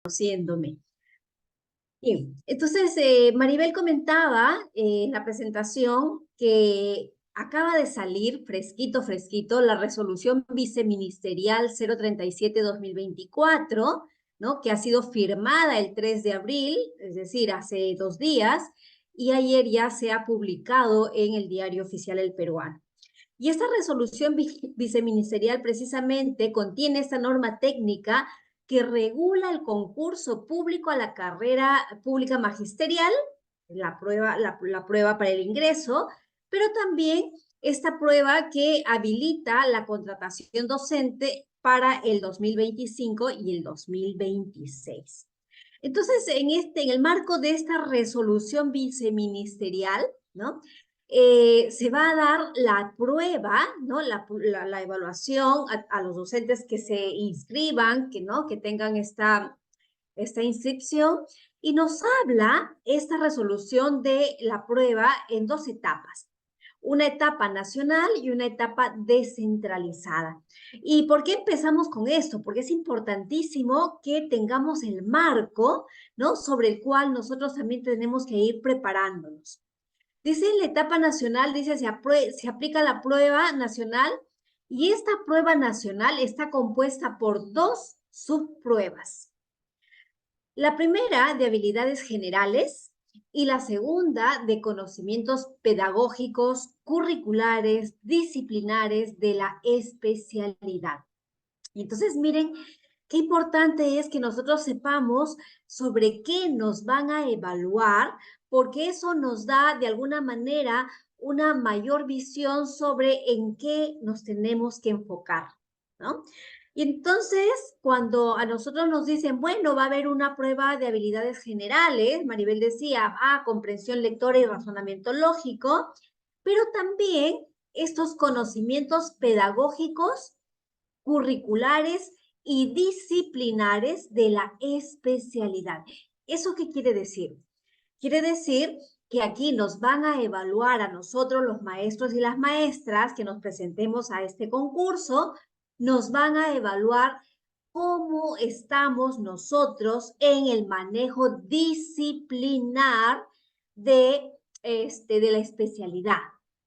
conociéndome. Bien, entonces Maribel comentaba en la presentación que acaba de salir fresquito, fresquito, la resolución viceministerial 037-2024, ¿no? Que ha sido firmada el 3 de abril, es decir, hace 2 días, y ayer ya se ha publicado en el Diario Oficial El Peruano. Y esta resolución viceministerial precisamente contiene esta norma técnica que regula el concurso público a la carrera pública magisterial, la prueba para el ingreso, pero también esta prueba que habilita la contratación docente para el 2025 y el 2026. Entonces, en el marco de esta resolución viceministerial, ¿no? Se va a dar la prueba, ¿no? La evaluación a los docentes que se inscriban, ¿no? Que tengan esta inscripción, y nos habla esta resolución de la prueba en 2 etapas. Una etapa nacional y una etapa descentralizada. ¿Y por qué empezamos con esto? Porque es importantísimo que tengamos el marco, ¿no? Sobre el cual nosotros también tenemos que ir preparándonos. Dice en la etapa nacional, dice, se aplica la prueba nacional, y esta prueba nacional está compuesta por 2 subpruebas. La primera de habilidades generales y la segunda de conocimientos pedagógicos, curriculares, disciplinares de la especialidad. Entonces, miren, qué importante es que nosotros sepamos sobre qué nos van a evaluar, porque eso nos da de alguna manera una mayor visión sobre en qué nos tenemos que enfocar, ¿no? Y entonces, cuando a nosotros nos dicen, bueno, va a haber una prueba de habilidades generales, Maribel decía, comprensión lectora y razonamiento lógico, pero también estos conocimientos pedagógicos, curriculares y disciplinares de la especialidad. ¿Eso qué quiere decir? Quiere decir que aquí nos van a evaluar a nosotros, los maestros y las maestras, que nos presentemos a este concurso, nos van a evaluar cómo estamos nosotros en el manejo disciplinar de la especialidad,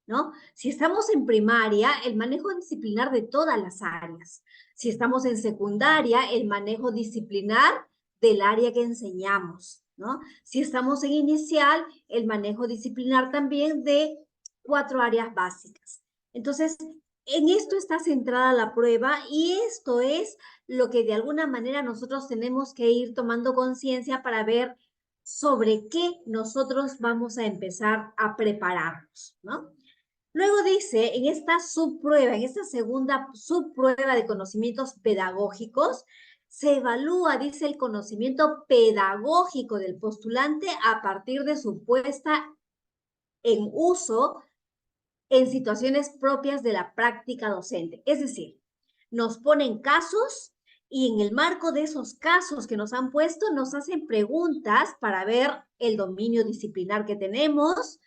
¿no? Si estamos en primaria, el manejo disciplinar de todas las áreas. Si estamos en secundaria, el manejo disciplinar del área que enseñamos, ¿no? Si estamos en inicial, el manejo disciplinar también de 4 áreas básicas. Entonces, en esto está centrada la prueba, y esto es lo que de alguna manera nosotros tenemos que ir tomando conciencia para ver sobre qué nosotros vamos a empezar a prepararnos, ¿no? Luego dice, en esta subprueba, en esta segunda subprueba de conocimientos pedagógicos, se evalúa, dice, el conocimiento pedagógico del postulante a partir de su puesta en uso en situaciones propias de la práctica docente. Es decir, nos ponen casos, y en el marco de esos casos que nos han puesto, nos hacen preguntas para ver el dominio disciplinar que tenemos.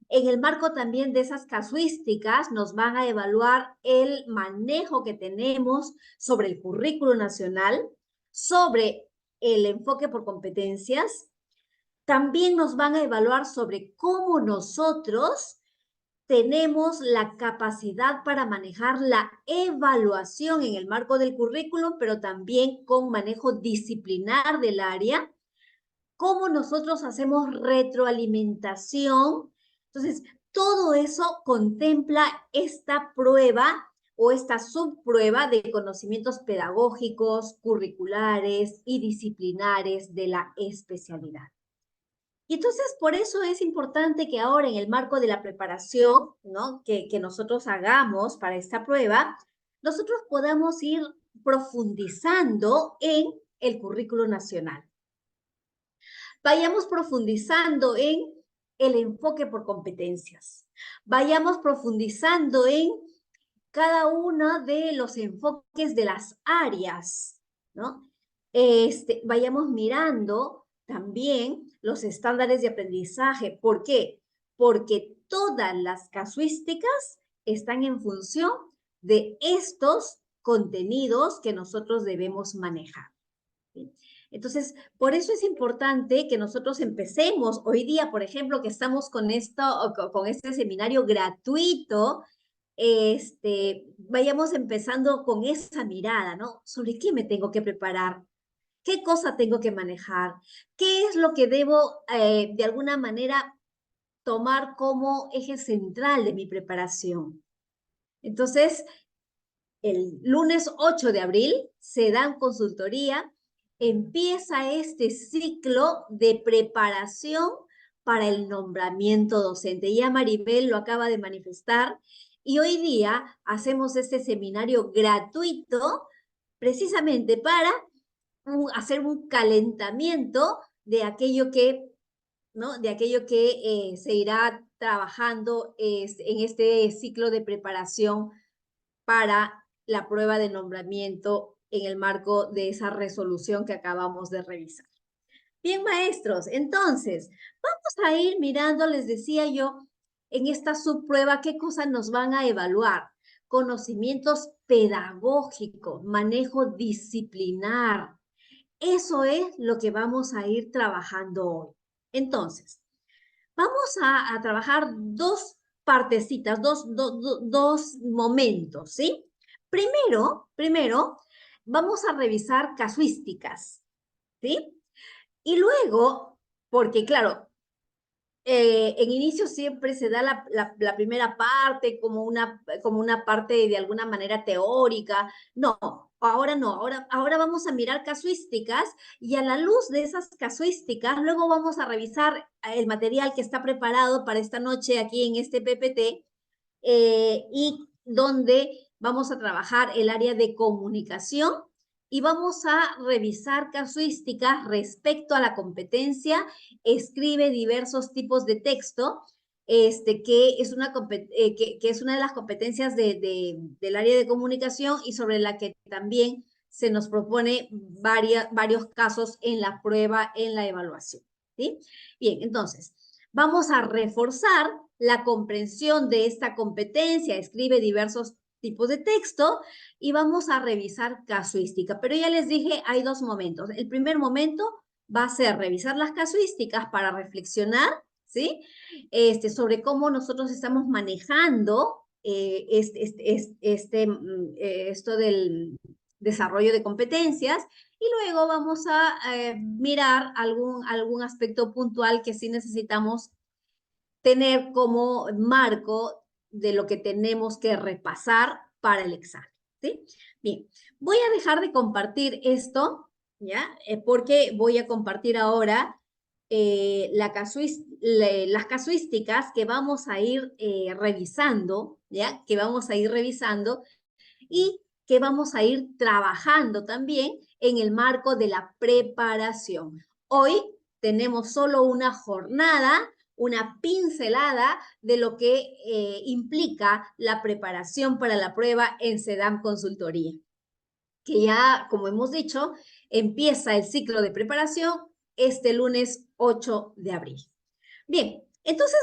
En el marco también de esas casuísticas, nos van a evaluar el manejo que tenemos sobre el currículo nacional, sobre el enfoque por competencias. También nos van a evaluar sobre cómo nosotros tenemos la capacidad para manejar la evaluación en el marco del currículum, pero también con manejo disciplinar del área, cómo nosotros hacemos retroalimentación. Entonces, todo eso contempla esta prueba o esta subprueba de conocimientos pedagógicos, curriculares y disciplinares de la especialidad. Y entonces, por eso es importante que ahora, en el marco de la preparación, ¿no? que nosotros hagamos para esta prueba, nosotros podamos ir profundizando en el currículo nacional. Vayamos profundizando en el enfoque por competencias. Vayamos profundizando en cada uno de los enfoques de las áreas, ¿no? Vayamos mirando también los estándares de aprendizaje. ¿Por qué? Porque todas las casuísticas están en función de estos contenidos que nosotros debemos manejar, ¿sí? Entonces, por eso es importante que nosotros empecemos hoy día, por ejemplo, que estamos con esto, con este seminario gratuito, vayamos empezando con esa mirada, ¿no? ¿Sobre qué me tengo que preparar? ¿Qué cosa tengo que manejar? ¿Qué es lo que debo, de alguna manera, tomar como eje central de mi preparación? Entonces, el lunes 8 de abril se dan consultoría, empieza este ciclo de preparación para el nombramiento docente. Ya Maribel lo acaba de manifestar y hoy día hacemos este seminario gratuito precisamente para hacer un calentamiento de aquello que, ¿no? De aquello que se irá trabajando en este ciclo de preparación para la prueba de nombramiento en el marco de esa resolución que acabamos de revisar. Bien, maestros, entonces, vamos a ir mirando, les decía yo, en esta subprueba, qué cosas nos van a evaluar. Conocimientos pedagógicos, manejo disciplinar. Eso es lo que vamos a ir trabajando hoy. Entonces, vamos a trabajar dos partecitas, dos momentos, ¿sí? Primero, vamos a revisar casuísticas, ¿sí? Y luego, porque claro, en inicio siempre se da la primera parte como una parte de alguna manera teórica. No, ahora vamos a mirar casuísticas y a la luz de esas casuísticas, luego vamos a revisar el material que está preparado para esta noche aquí en este PPT y donde vamos a trabajar el área de comunicación y vamos a revisar casuísticas respecto a la competencia. Escribe diversos tipos de texto, que es una de las competencias del área de comunicación y sobre la que también se nos propone varios casos en la prueba, en la evaluación, ¿sí? Bien, entonces, vamos a reforzar la comprensión de esta competencia, escribe diversos tipos de texto y vamos a revisar casuística. Pero ya les dije, hay dos momentos. El primer momento va a ser revisar las casuísticas para reflexionar, ¿sí? Sobre cómo nosotros estamos manejando esto del desarrollo de competencias y luego vamos a mirar algún aspecto puntual que sí necesitamos tener como marco de lo que tenemos que repasar para el examen, ¿sí? Bien, voy a dejar de compartir esto, ¿ya? Porque voy a compartir ahora las casuísticas que vamos a ir revisando, ¿ya? Que vamos a ir revisando y que vamos a ir trabajando también en el marco de la preparación. Hoy tenemos solo una jornada, una pincelada de lo que implica la preparación para la prueba en SEDAM Consultoría, que ya, como hemos dicho, empieza el ciclo de preparación este lunes 8 de abril. Bien, entonces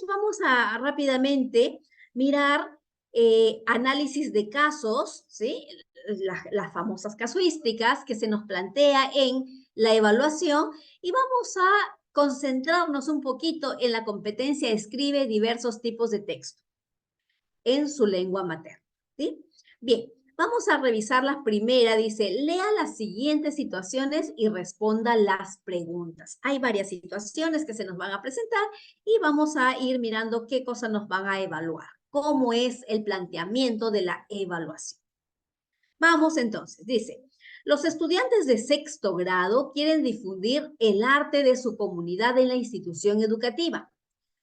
vamos a rápidamente mirar análisis de casos, ¿sí? Las famosas casuísticas que se nos plantea en la evaluación y vamos a concentrarnos un poquito en la competencia escribe diversos tipos de texto en su lengua materna, ¿sí? Bien, vamos a revisar la primera. Dice, lea las siguientes situaciones y responda las preguntas. Hay varias situaciones que se nos van a presentar y vamos a ir mirando qué cosas nos van a evaluar, cómo es el planteamiento de la evaluación. Vamos entonces, dice, los estudiantes de sexto grado quieren difundir el arte de su comunidad en la institución educativa.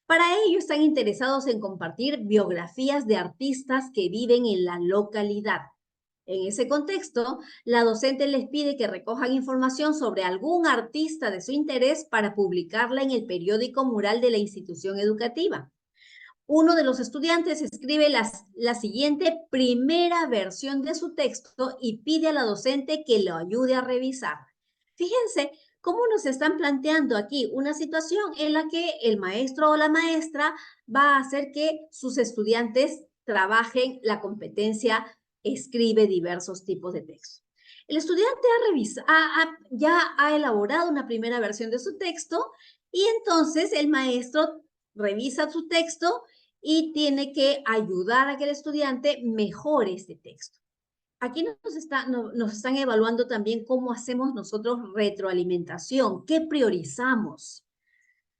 Para ello están interesados en compartir biografías de artistas que viven en la localidad. En ese contexto, la docente les pide que recojan información sobre algún artista de su interés para publicarla en el periódico mural de la institución educativa. Uno de los estudiantes escribe la siguiente primera versión de su texto y pide a la docente que lo ayude a revisar. Fíjense cómo nos están planteando aquí una situación en la que el maestro o la maestra va a hacer que sus estudiantes trabajen la competencia, escribe diversos tipos de texto. El estudiante ya ha elaborado una primera versión de su texto y entonces el maestro revisa su texto y tiene que ayudar a que el estudiante mejore este texto. Aquí nos están evaluando también cómo hacemos nosotros retroalimentación, qué priorizamos.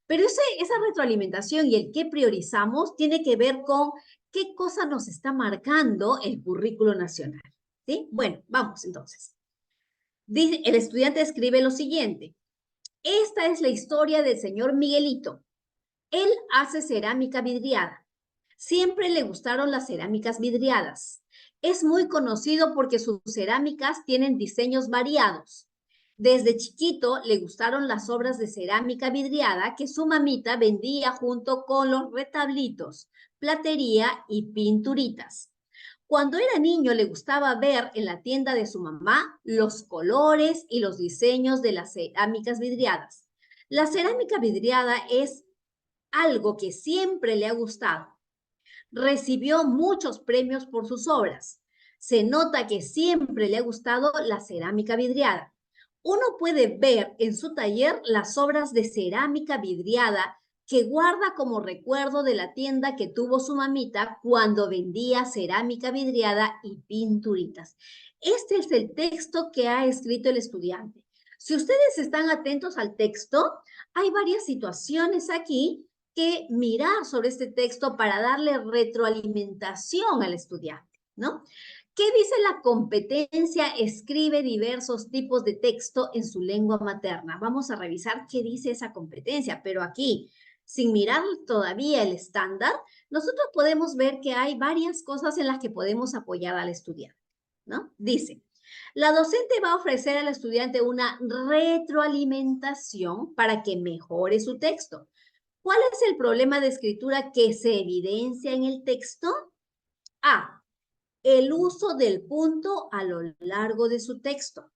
Pero esa retroalimentación y el qué priorizamos tiene que ver con qué cosa nos está marcando el currículo nacional. ¿Sí? Bueno, vamos entonces. El estudiante escribe lo siguiente. Esta es la historia del señor Miguelito. Él hace cerámica vidriada. Siempre le gustaron las cerámicas vidriadas. Es muy conocido porque sus cerámicas tienen diseños variados. Desde chiquito le gustaron las obras de cerámica vidriada que su mamita vendía junto con los retablitos, platería y pinturitas. Cuando era niño le gustaba ver en la tienda de su mamá los colores y los diseños de las cerámicas vidriadas. La cerámica vidriada es algo que siempre le ha gustado. Recibió muchos premios por sus obras. Se nota que siempre le ha gustado la cerámica vidriada. Uno puede ver en su taller las obras de cerámica vidriada que guarda como recuerdo de la tienda que tuvo su mamita cuando vendía cerámica vidriada y pinturitas. Este es el texto que ha escrito el estudiante. Si ustedes están atentos al texto, hay varias situaciones aquí que mirar sobre este texto para darle retroalimentación al estudiante, ¿no? ¿Qué dice la competencia? Escribe diversos tipos de texto en su lengua materna. Vamos a revisar qué dice esa competencia, pero aquí, sin mirar todavía el estándar, nosotros podemos ver que hay varias cosas en las que podemos apoyar al estudiante, ¿no? Dice, la docente va a ofrecer al estudiante una retroalimentación para que mejore su texto. ¿Cuál es el problema de escritura que se evidencia en el texto? A. El uso del punto a lo largo de su texto.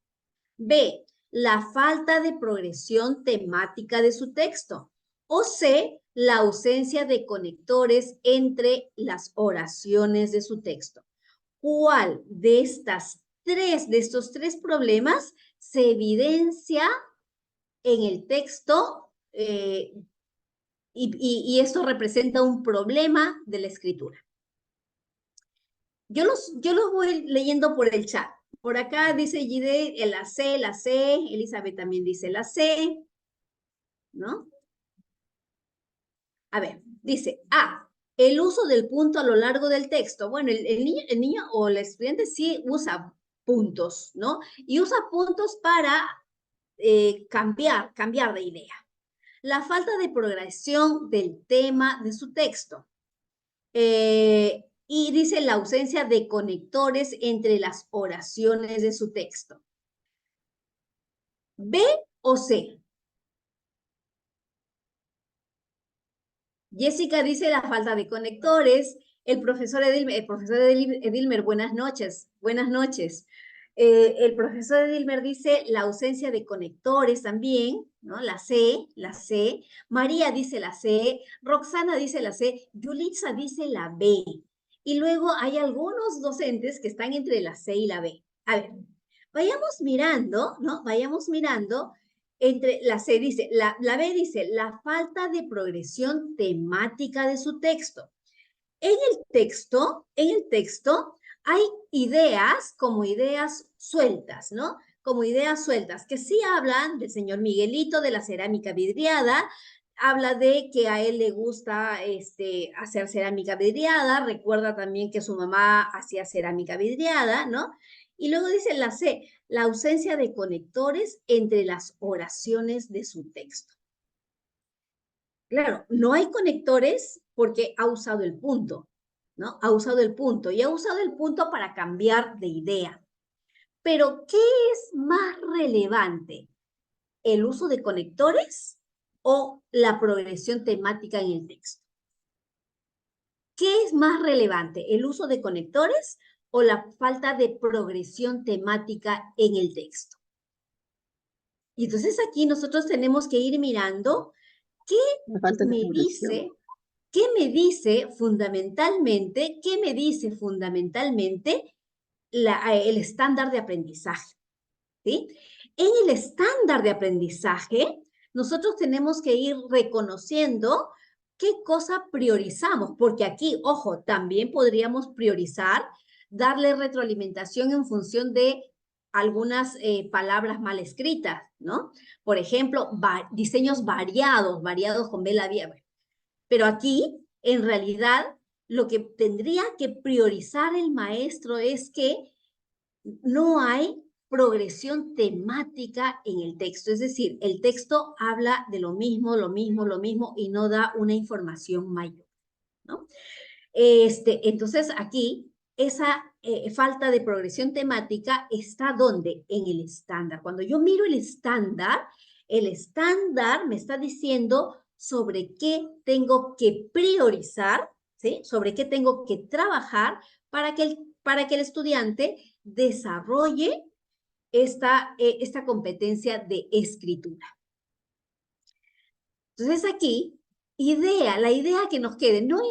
B. La falta de progresión temática de su texto. O C. La ausencia de conectores entre las oraciones de su texto. ¿Cuál de estos tres problemas se evidencia en el texto y esto representa un problema de la escritura? Yo los voy leyendo por el chat. Por acá dice Gide, la C, Elizabeth también dice la C, ¿no? A ver, dice A, el uso del punto a lo largo del texto. Bueno, el niño o el estudiante sí usa puntos, ¿no? Y usa puntos para cambiar de idea. La falta de progresión del tema de su texto. Y dice la ausencia de conectores entre las oraciones de su texto. ¿B o C? Jessica dice la falta de conectores. El profesor Edilmer, buenas noches. Buenas noches. El profesor Edilmer dice la ausencia de conectores también, ¿no? La C. María dice la C. Roxana dice la C. Yulitza dice la B. Y luego hay algunos docentes que están entre la C y la B. A ver, vayamos mirando, ¿no? Vayamos mirando. Entre la C dice, la B dice, la falta de progresión temática de su texto. En el texto hay ideas como ideas sueltas, ¿no? Como ideas sueltas que sí hablan del señor Miguelito, de la cerámica vidriada, habla de que a él le gusta hacer cerámica vidriada, recuerda también que su mamá hacía cerámica vidriada, ¿no? Y luego dice la C, la ausencia de conectores entre las oraciones de su texto. Claro, no hay conectores porque ha usado el punto, ¿no? Ha usado el punto y ha usado el punto para cambiar de idea. Pero, ¿qué es más relevante? ¿El uso de conectores o la progresión temática en el texto? ¿Qué es más relevante? ¿El uso de conectores o la falta de progresión temática en el texto? Y entonces aquí nosotros tenemos que ir mirando qué me dice fundamentalmente el estándar de aprendizaje. ¿sí? En el estándar de aprendizaje, nosotros tenemos que ir reconociendo qué cosa priorizamos, porque aquí, ojo, también podríamos priorizar, darle retroalimentación en función de algunas palabras mal escritas, ¿no? Por ejemplo, diseños variados con B labial. Pero aquí, en realidad, lo que tendría que priorizar el maestro es que no hay progresión temática en el texto. Es decir, el texto habla de lo mismo, y no da una información mayor, ¿no? Entonces, aquí, esa falta de progresión temática está ¿dónde? En el estándar. Cuando yo miro el estándar me está diciendo sobre qué tengo que priorizar, ¿sí? Sobre qué tengo que trabajar para que el estudiante desarrolle esta competencia de escritura. Entonces aquí, la idea que nos quede no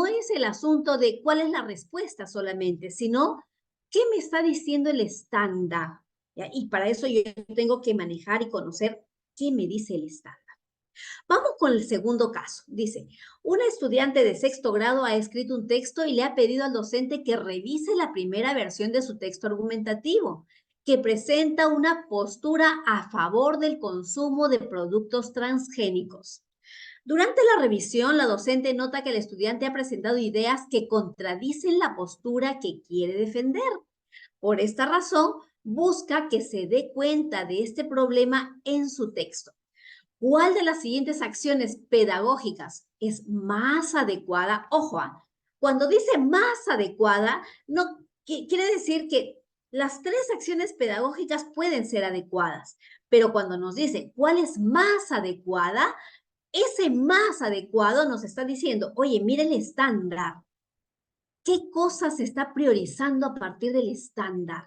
es el asunto de cuál es la respuesta solamente, sino qué me está diciendo el estándar. ¿Ya? Y para eso yo tengo que manejar y conocer qué me dice el estándar. Vamos con el segundo caso. Dice, una estudiante de 6º grado ha escrito un texto y le ha pedido al docente que revise la primera versión de su texto argumentativo, que presenta una postura a favor del consumo de productos transgénicos. Durante la revisión, la docente nota que el estudiante ha presentado ideas que contradicen la postura que quiere defender. Por esta razón, busca que se dé cuenta de este problema en su texto. ¿Cuál de las siguientes acciones pedagógicas es más adecuada? Ojo, cuando dice más adecuada, no quiere decir que las 3 acciones pedagógicas pueden ser adecuadas, pero cuando nos dice cuál es más adecuada, ese más adecuado nos está diciendo, oye, mira el estándar. ¿Qué cosa se está priorizando a partir del estándar?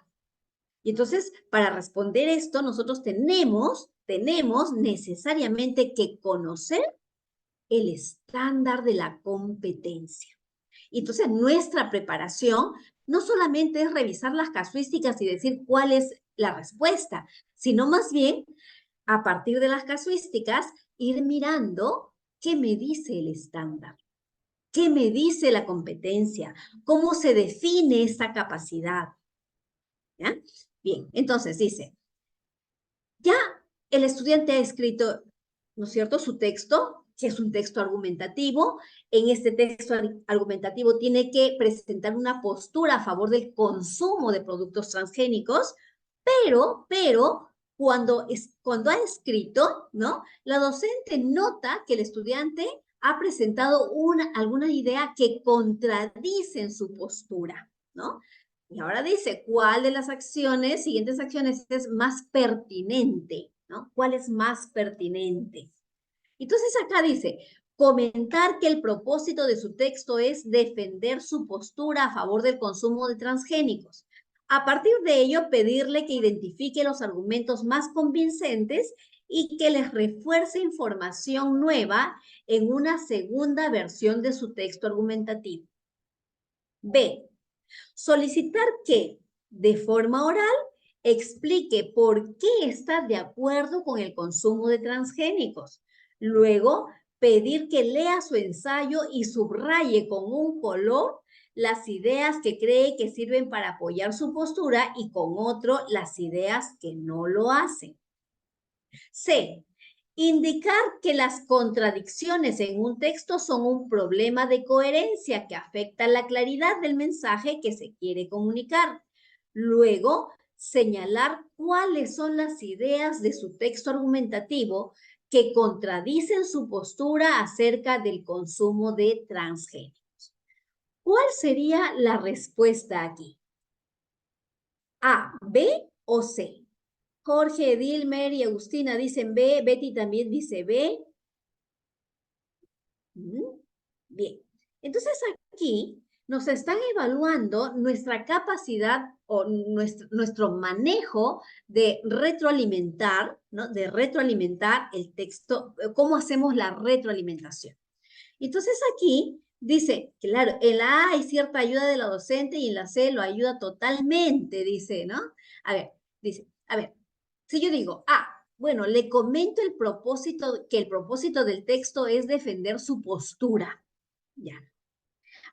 Y entonces, para responder esto, nosotros tenemos necesariamente que conocer el estándar de la competencia. Y entonces, nuestra preparación no solamente es revisar las casuísticas y decir cuál es la respuesta, sino más bien, a partir de las casuísticas, ir mirando qué me dice el estándar, qué me dice la competencia, cómo se define esta capacidad. ¿Ya? Bien, entonces dice, ya el estudiante ha escrito, ¿no es cierto?, su texto, que es un texto argumentativo. En este texto argumentativo tiene que presentar una postura a favor del consumo de productos transgénicos, pero cuando ha escrito, ¿no?, la docente nota que el estudiante ha presentado alguna idea que contradice en su postura, ¿no? Y ahora dice, ¿cuál de las siguientes acciones es más pertinente? ¿No? ¿Cuál es más pertinente? Entonces acá dice, comentar que el propósito de su texto es defender su postura a favor del consumo de transgénicos. A partir de ello, pedirle que identifique los argumentos más convincentes y que les refuerce información nueva en una segunda versión de su texto argumentativo. B. Solicitar que, de forma oral, explique por qué está de acuerdo con el consumo de transgénicos. Luego, pedir que lea su ensayo y subraye con un color las ideas que cree que sirven para apoyar su postura y con otro las ideas que no lo hacen. C. Indicar que las contradicciones en un texto son un problema de coherencia que afecta la claridad del mensaje que se quiere comunicar. Luego, señalar cuáles son las ideas de su texto argumentativo que contradicen su postura acerca del consumo de transgénicos. ¿Cuál sería la respuesta aquí? A, B o C. Jorge, Edilmer y Agustina dicen B, Betty también dice B. Bien, entonces aquí nos están evaluando nuestra capacidad o nuestro manejo de retroalimentar, ¿no? De retroalimentar el texto, cómo hacemos la retroalimentación. Entonces aquí dice, claro, en la A hay cierta ayuda de la docente y en la C lo ayuda totalmente, dice, ¿no? A ver, dice, a ver, si yo digo, bueno, le comento el propósito, que el propósito del texto es defender su postura, ya.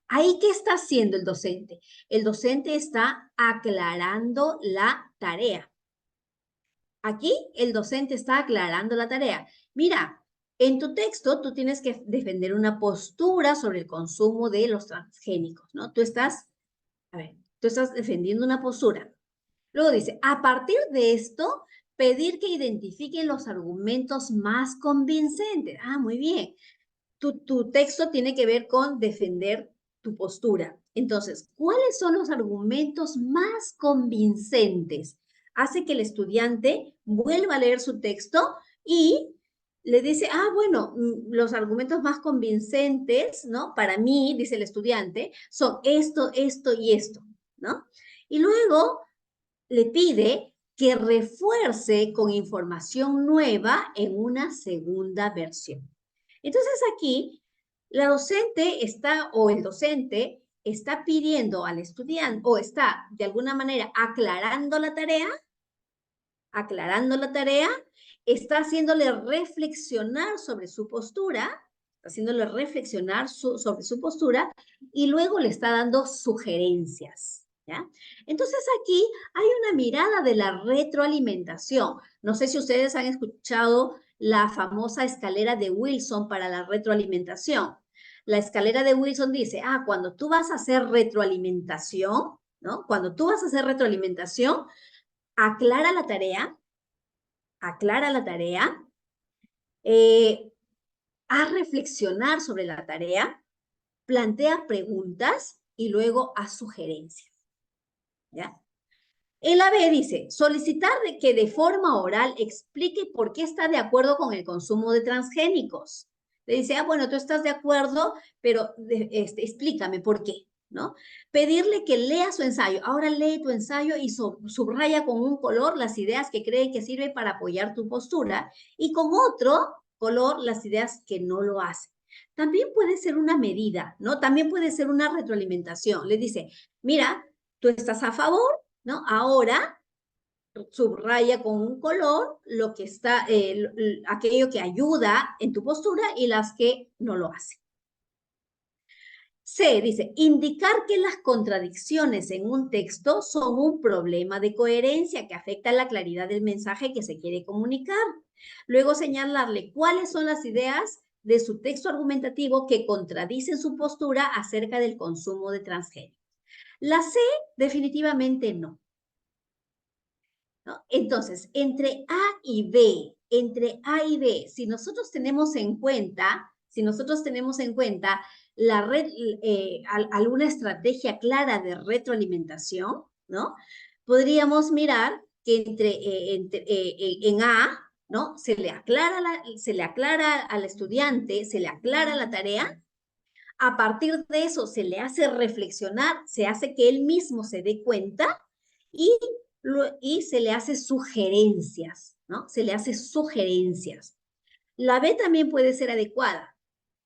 ¿Ahí qué está haciendo el docente? El docente está aclarando la tarea. Aquí el docente está aclarando la tarea. Mira, en tu texto tú tienes que defender una postura sobre el consumo de los transgénicos, ¿no? Tú estás defendiendo una postura. Luego dice, a partir de esto, pedir que identifiquen los argumentos más convincentes. Muy bien. Tu texto tiene que ver con defender tu postura. Entonces, ¿cuáles son los argumentos más convincentes? Hace que el estudiante vuelva a leer su texto y le dice, bueno, los argumentos más convincentes, ¿no? Para mí, dice el estudiante, son esto, esto y esto, ¿no? Y luego le pide que refuerce con información nueva en una segunda versión. Entonces aquí, la docente está, o el docente está pidiendo al estudiante, o está de alguna manera aclarando la tarea, está haciéndole reflexionar sobre su postura, sobre su postura, y luego le está dando sugerencias. ¿Ya? Entonces aquí hay una mirada de la retroalimentación. No sé si ustedes han escuchado la famosa escalera de Wilson para la retroalimentación. La escalera de Wilson dice, cuando tú vas a hacer retroalimentación, ¿no? Cuando tú vas a hacer retroalimentación, aclara la tarea, haz reflexionar sobre la tarea, plantea preguntas y luego haz sugerencias. ¿Ya? En la B dice, solicitar que de forma oral explique por qué está de acuerdo con el consumo de transgénicos. Le dice, bueno, tú estás de acuerdo, pero explícame por qué, ¿no? Pedirle que lea su ensayo. Ahora lee tu ensayo y subraya con un color las ideas que cree que sirven para apoyar tu postura y con otro color las ideas que no lo hacen. También puede ser una medida, ¿no? También puede ser una retroalimentación. Le dice, mira, tú estás a favor, ¿no? Ahora subraya con un color lo que está, aquello que ayuda en tu postura y las que no lo hacen. C dice, indicar que las contradicciones en un texto son un problema de coherencia que afecta la claridad del mensaje que se quiere comunicar. Luego señalarle cuáles son las ideas de su texto argumentativo que contradicen su postura acerca del consumo de transgénicos. La C definitivamente no. ¿No? Entonces, entre A y B, si nosotros tenemos en cuenta alguna estrategia clara de retroalimentación, ¿no? Podríamos mirar que en A, ¿no? Se le aclara al estudiante, se le aclara la tarea. A partir de eso se le hace reflexionar, se hace que él mismo se dé cuenta y se le hace sugerencias, ¿no? Se le hace sugerencias. La B también puede ser adecuada.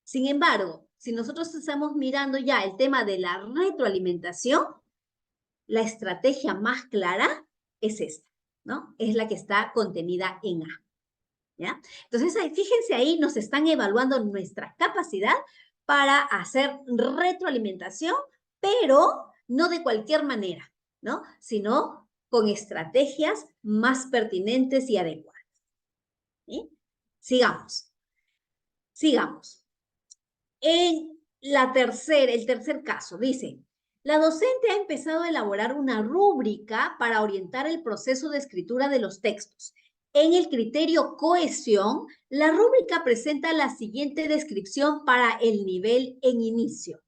Sin embargo, si nosotros estamos mirando ya el tema de la retroalimentación, la estrategia más clara es esta, ¿no? Es la que está contenida en A. ¿Ya? Entonces, fíjense ahí, nos están evaluando nuestra capacidad para hacer retroalimentación, pero no de cualquier manera, ¿no? Sino con estrategias más pertinentes y adecuadas. ¿Sí? Sigamos. En el tercer caso, dice, la docente ha empezado a elaborar una rúbrica para orientar el proceso de escritura de los textos. En el criterio cohesión, la rúbrica presenta la siguiente descripción para el nivel en inicio.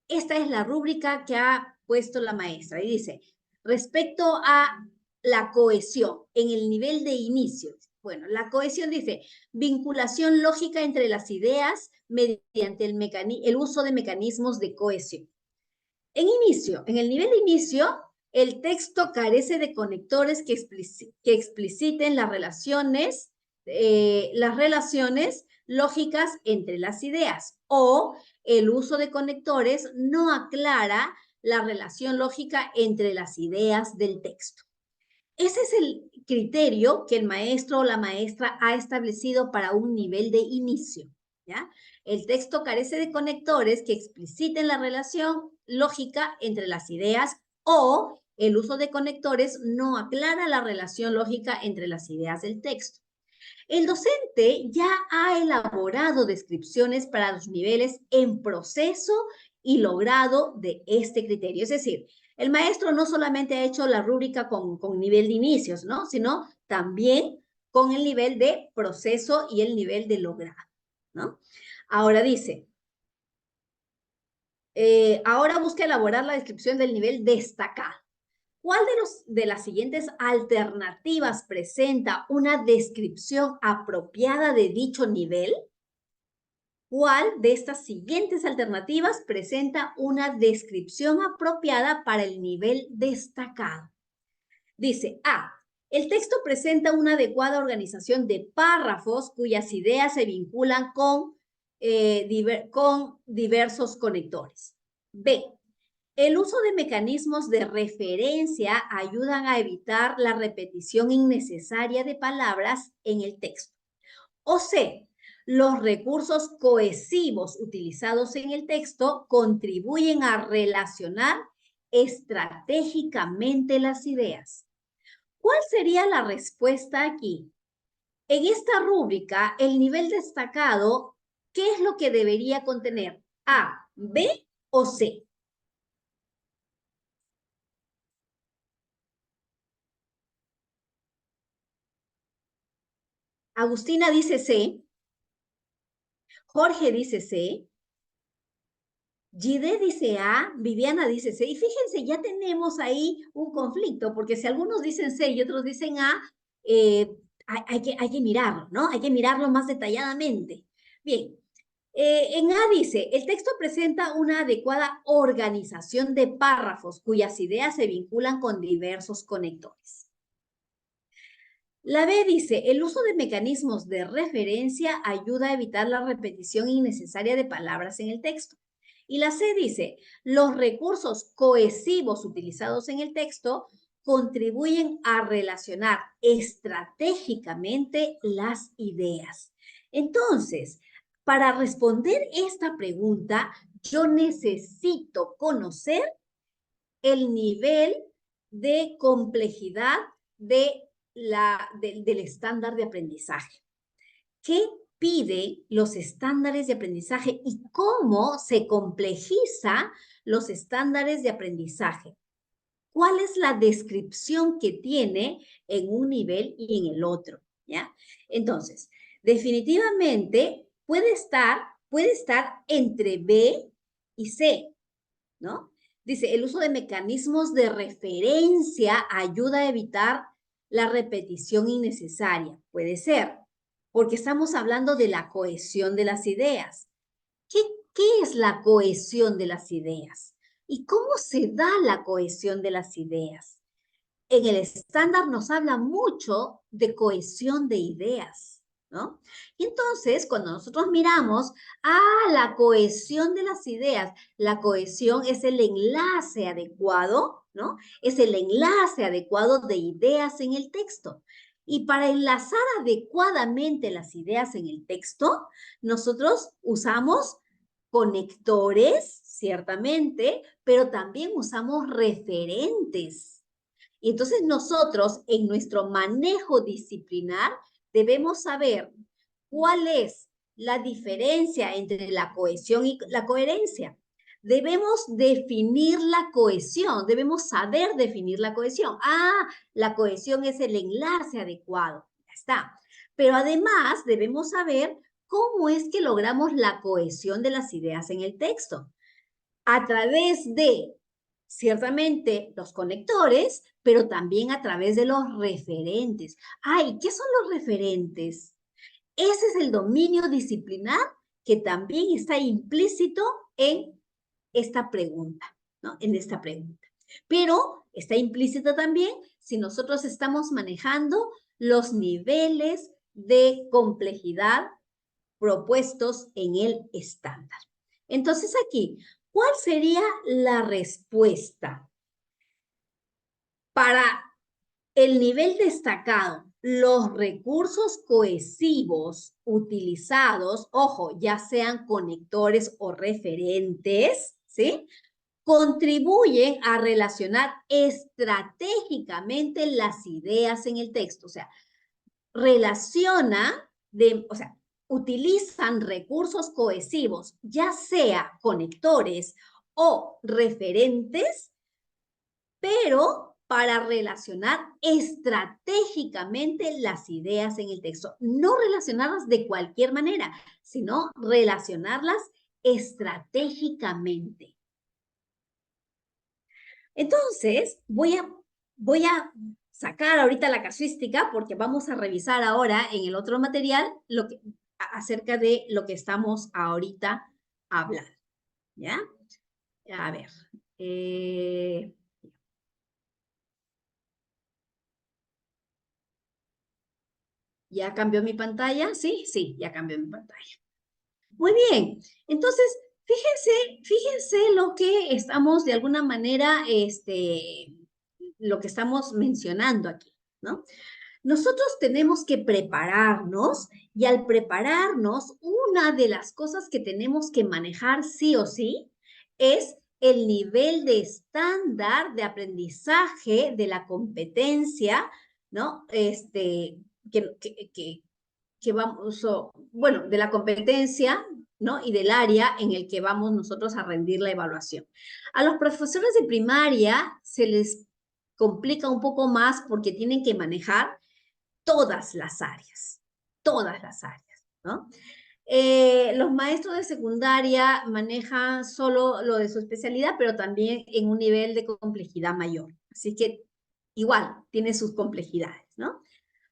Esta es la rúbrica que ha puesto la maestra y dice, respecto a la cohesión en el nivel de inicio. Bueno, la cohesión dice, vinculación lógica entre las ideas mediante el uso de mecanismos de cohesión. En el nivel de inicio, el texto carece de conectores que expliciten las relaciones lógicas entre las ideas, o el uso de conectores no aclara la relación lógica entre las ideas del texto. Ese es el criterio que el maestro o la maestra ha establecido para un nivel de inicio, ¿ya? El texto carece de conectores que expliciten la relación lógica entre las ideas o el uso de conectores no aclara la relación lógica entre las ideas del texto. El docente ya ha elaborado descripciones para los niveles en proceso y logrado de este criterio. Es decir, el maestro no solamente ha hecho la rúbrica con nivel de inicios, ¿no? Sino también con el nivel de proceso y el nivel de logrado, ¿no? Ahora dice, ahora busca elaborar la descripción del nivel destacado. ¿Cuál de las siguientes alternativas presenta una descripción apropiada de dicho nivel? ¿Cuál de estas siguientes alternativas presenta una descripción apropiada para el nivel destacado? Dice A. El texto presenta una adecuada organización de párrafos cuyas ideas se vinculan con diversos conectores. B. El uso de mecanismos de referencia ayudan a evitar la repetición innecesaria de palabras en el texto. O C, los recursos cohesivos utilizados en el texto contribuyen a relacionar estratégicamente las ideas. ¿Cuál sería la respuesta aquí? En esta rúbrica, el nivel destacado, ¿qué es lo que debería contener? ¿A, B o C? Agustina dice C, Jorge dice C, Gide dice A, Viviana dice C. Y fíjense, ya tenemos ahí un conflicto, porque si algunos dicen C y otros dicen A, hay que mirarlo, ¿no? Hay que mirarlo más detalladamente. Bien, en A dice, el texto presenta una adecuada organización de párrafos cuyas ideas se vinculan con diversos conectores. La B dice, el uso de mecanismos de referencia ayuda a evitar la repetición innecesaria de palabras en el texto. Y la C dice, los recursos cohesivos utilizados en el texto contribuyen a relacionar estratégicamente las ideas. Entonces, para responder esta pregunta, yo necesito conocer el nivel de complejidad del estándar de aprendizaje. ¿Qué pide los estándares de aprendizaje y cómo se complejiza los estándares de aprendizaje? ¿Cuál es la descripción que tiene en un nivel y en el otro? ¿Ya? Entonces, definitivamente puede estar entre B y C, ¿no? Dice, el uso de mecanismos de referencia ayuda a evitar la repetición innecesaria. Puede ser, porque estamos hablando de la cohesión de las ideas. ¿Qué es la cohesión de las ideas? ¿Y cómo se da la cohesión de las ideas? En el estándar nos habla mucho de cohesión de ideas, ¿no? Y entonces, cuando nosotros miramos la cohesión de las ideas, la cohesión es el enlace adecuado, ¿no? Es el enlace adecuado de ideas en el texto. Y para enlazar adecuadamente las ideas en el texto, nosotros usamos conectores, ciertamente, pero también usamos referentes. Y entonces nosotros en nuestro manejo disciplinar debemos saber cuál es la diferencia entre la cohesión y la coherencia. Debemos definir la cohesión, debemos saber definir la cohesión. La cohesión es el enlace adecuado, ya está. Pero además debemos saber cómo es que logramos la cohesión de las ideas en el texto. A través de ciertamente los conectores, pero también a través de los referentes. ¿Qué son los referentes? Ese es el dominio disciplinar que también está implícito en esta pregunta, ¿no? En esta pregunta. Pero está implícito también si nosotros estamos manejando los niveles de complejidad propuestos en el estándar. Entonces aquí, ¿cuál sería la respuesta para El nivel destacado, los recursos cohesivos utilizados, ojo, ya sean conectores o referentes, ¿sí? Contribuyen a relacionar estratégicamente las ideas en el texto. O sea, o sea, utilizan recursos cohesivos, ya sea conectores o referentes, pero para relacionar estratégicamente las ideas en el texto. No relacionarlas de cualquier manera, sino relacionarlas estratégicamente. Entonces, voy a sacar ahorita la casuística porque vamos a revisar ahora en el otro material acerca de lo que estamos ahorita hablando. ¿Ya? A ver. ¿Ya cambió mi pantalla? Sí, sí, ya cambió mi pantalla. Muy bien. Entonces, fíjense lo que estamos de alguna manera, lo que estamos mencionando aquí, ¿no? Nosotros tenemos que prepararnos y al prepararnos, una de las cosas que tenemos que manejar sí o sí es el nivel de estándar de aprendizaje de la competencia, ¿no? Que vamos, bueno, de la competencia, ¿no? Y del área en el que vamos nosotros a rendir la evaluación. A los profesores de primaria se les complica un poco más porque tienen que manejar todas las áreas, ¿no? Los maestros de secundaria manejan solo lo de su especialidad, pero también en un nivel de complejidad mayor. Así que igual tiene sus complejidades, ¿no?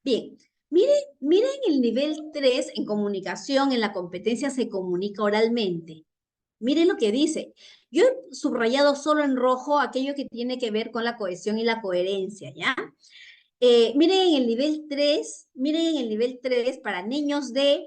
Bien, miren el nivel 3 en comunicación, en la competencia se comunica oralmente. Miren lo que dice. Yo he subrayado solo en rojo aquello que tiene que ver con la cohesión y la coherencia, ¿ya? Miren en el nivel 3, miren en el nivel 3 para niños de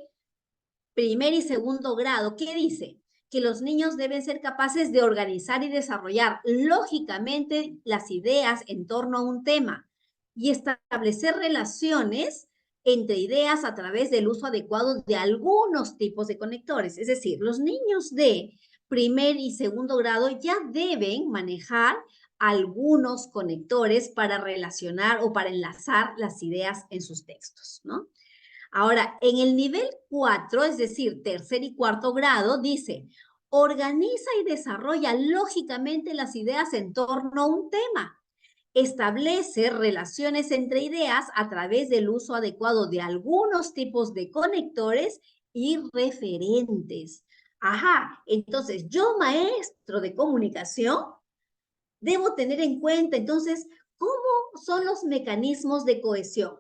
primer y segundo grado, ¿qué dice? Que los niños deben ser capaces de organizar y desarrollar lógicamente las ideas en torno a un tema y establecer relaciones entre ideas a través del uso adecuado de algunos tipos de conectores. Es decir, los niños de primer y segundo grado ya deben manejar algunos conectores para relacionar o para enlazar las ideas en sus textos, ¿no? Ahora, en el nivel 4, es decir, tercer y cuarto grado, dice, organiza y desarrolla lógicamente las ideas en torno a un tema. Establece relaciones entre ideas a través del uso adecuado de algunos tipos de conectores y referentes. Ajá, entonces yo, maestro de comunicación, debo tener en cuenta entonces cómo son los mecanismos de cohesión.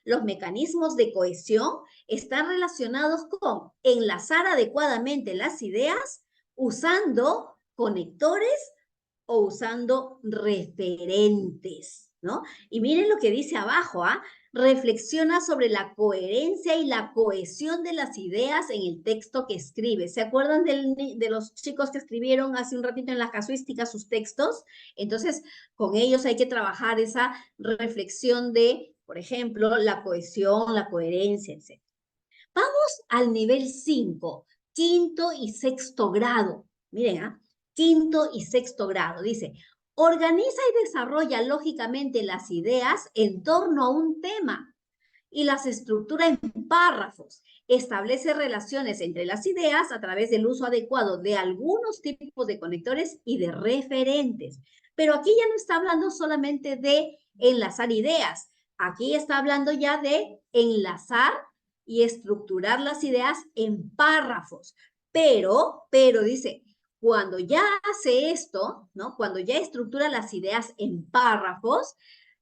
Los mecanismos de cohesión están relacionados con enlazar adecuadamente las ideas usando conectores o usando referentes, ¿no? Y miren lo que dice abajo, ¿ah? Reflexiona sobre la coherencia y la cohesión de las ideas en el texto que escribe. ¿Se acuerdan de los chicos que escribieron hace un ratito en la casuística sus textos? Entonces, con ellos hay que trabajar esa reflexión de, por ejemplo, la cohesión, la coherencia, etc. Vamos al nivel 5, quinto y sexto grado. Miren, ¿ah? Quinto y sexto grado. Dice, organiza y desarrolla lógicamente las ideas en torno a un tema y las estructura en párrafos. Establece relaciones entre las ideas a través del uso adecuado de algunos tipos de conectores y de referentes. Pero aquí ya no está hablando solamente de enlazar ideas. Aquí está hablando ya de enlazar y estructurar las ideas en párrafos. Pero dice, cuando ya hace esto, ¿no? Cuando ya estructura las ideas en párrafos,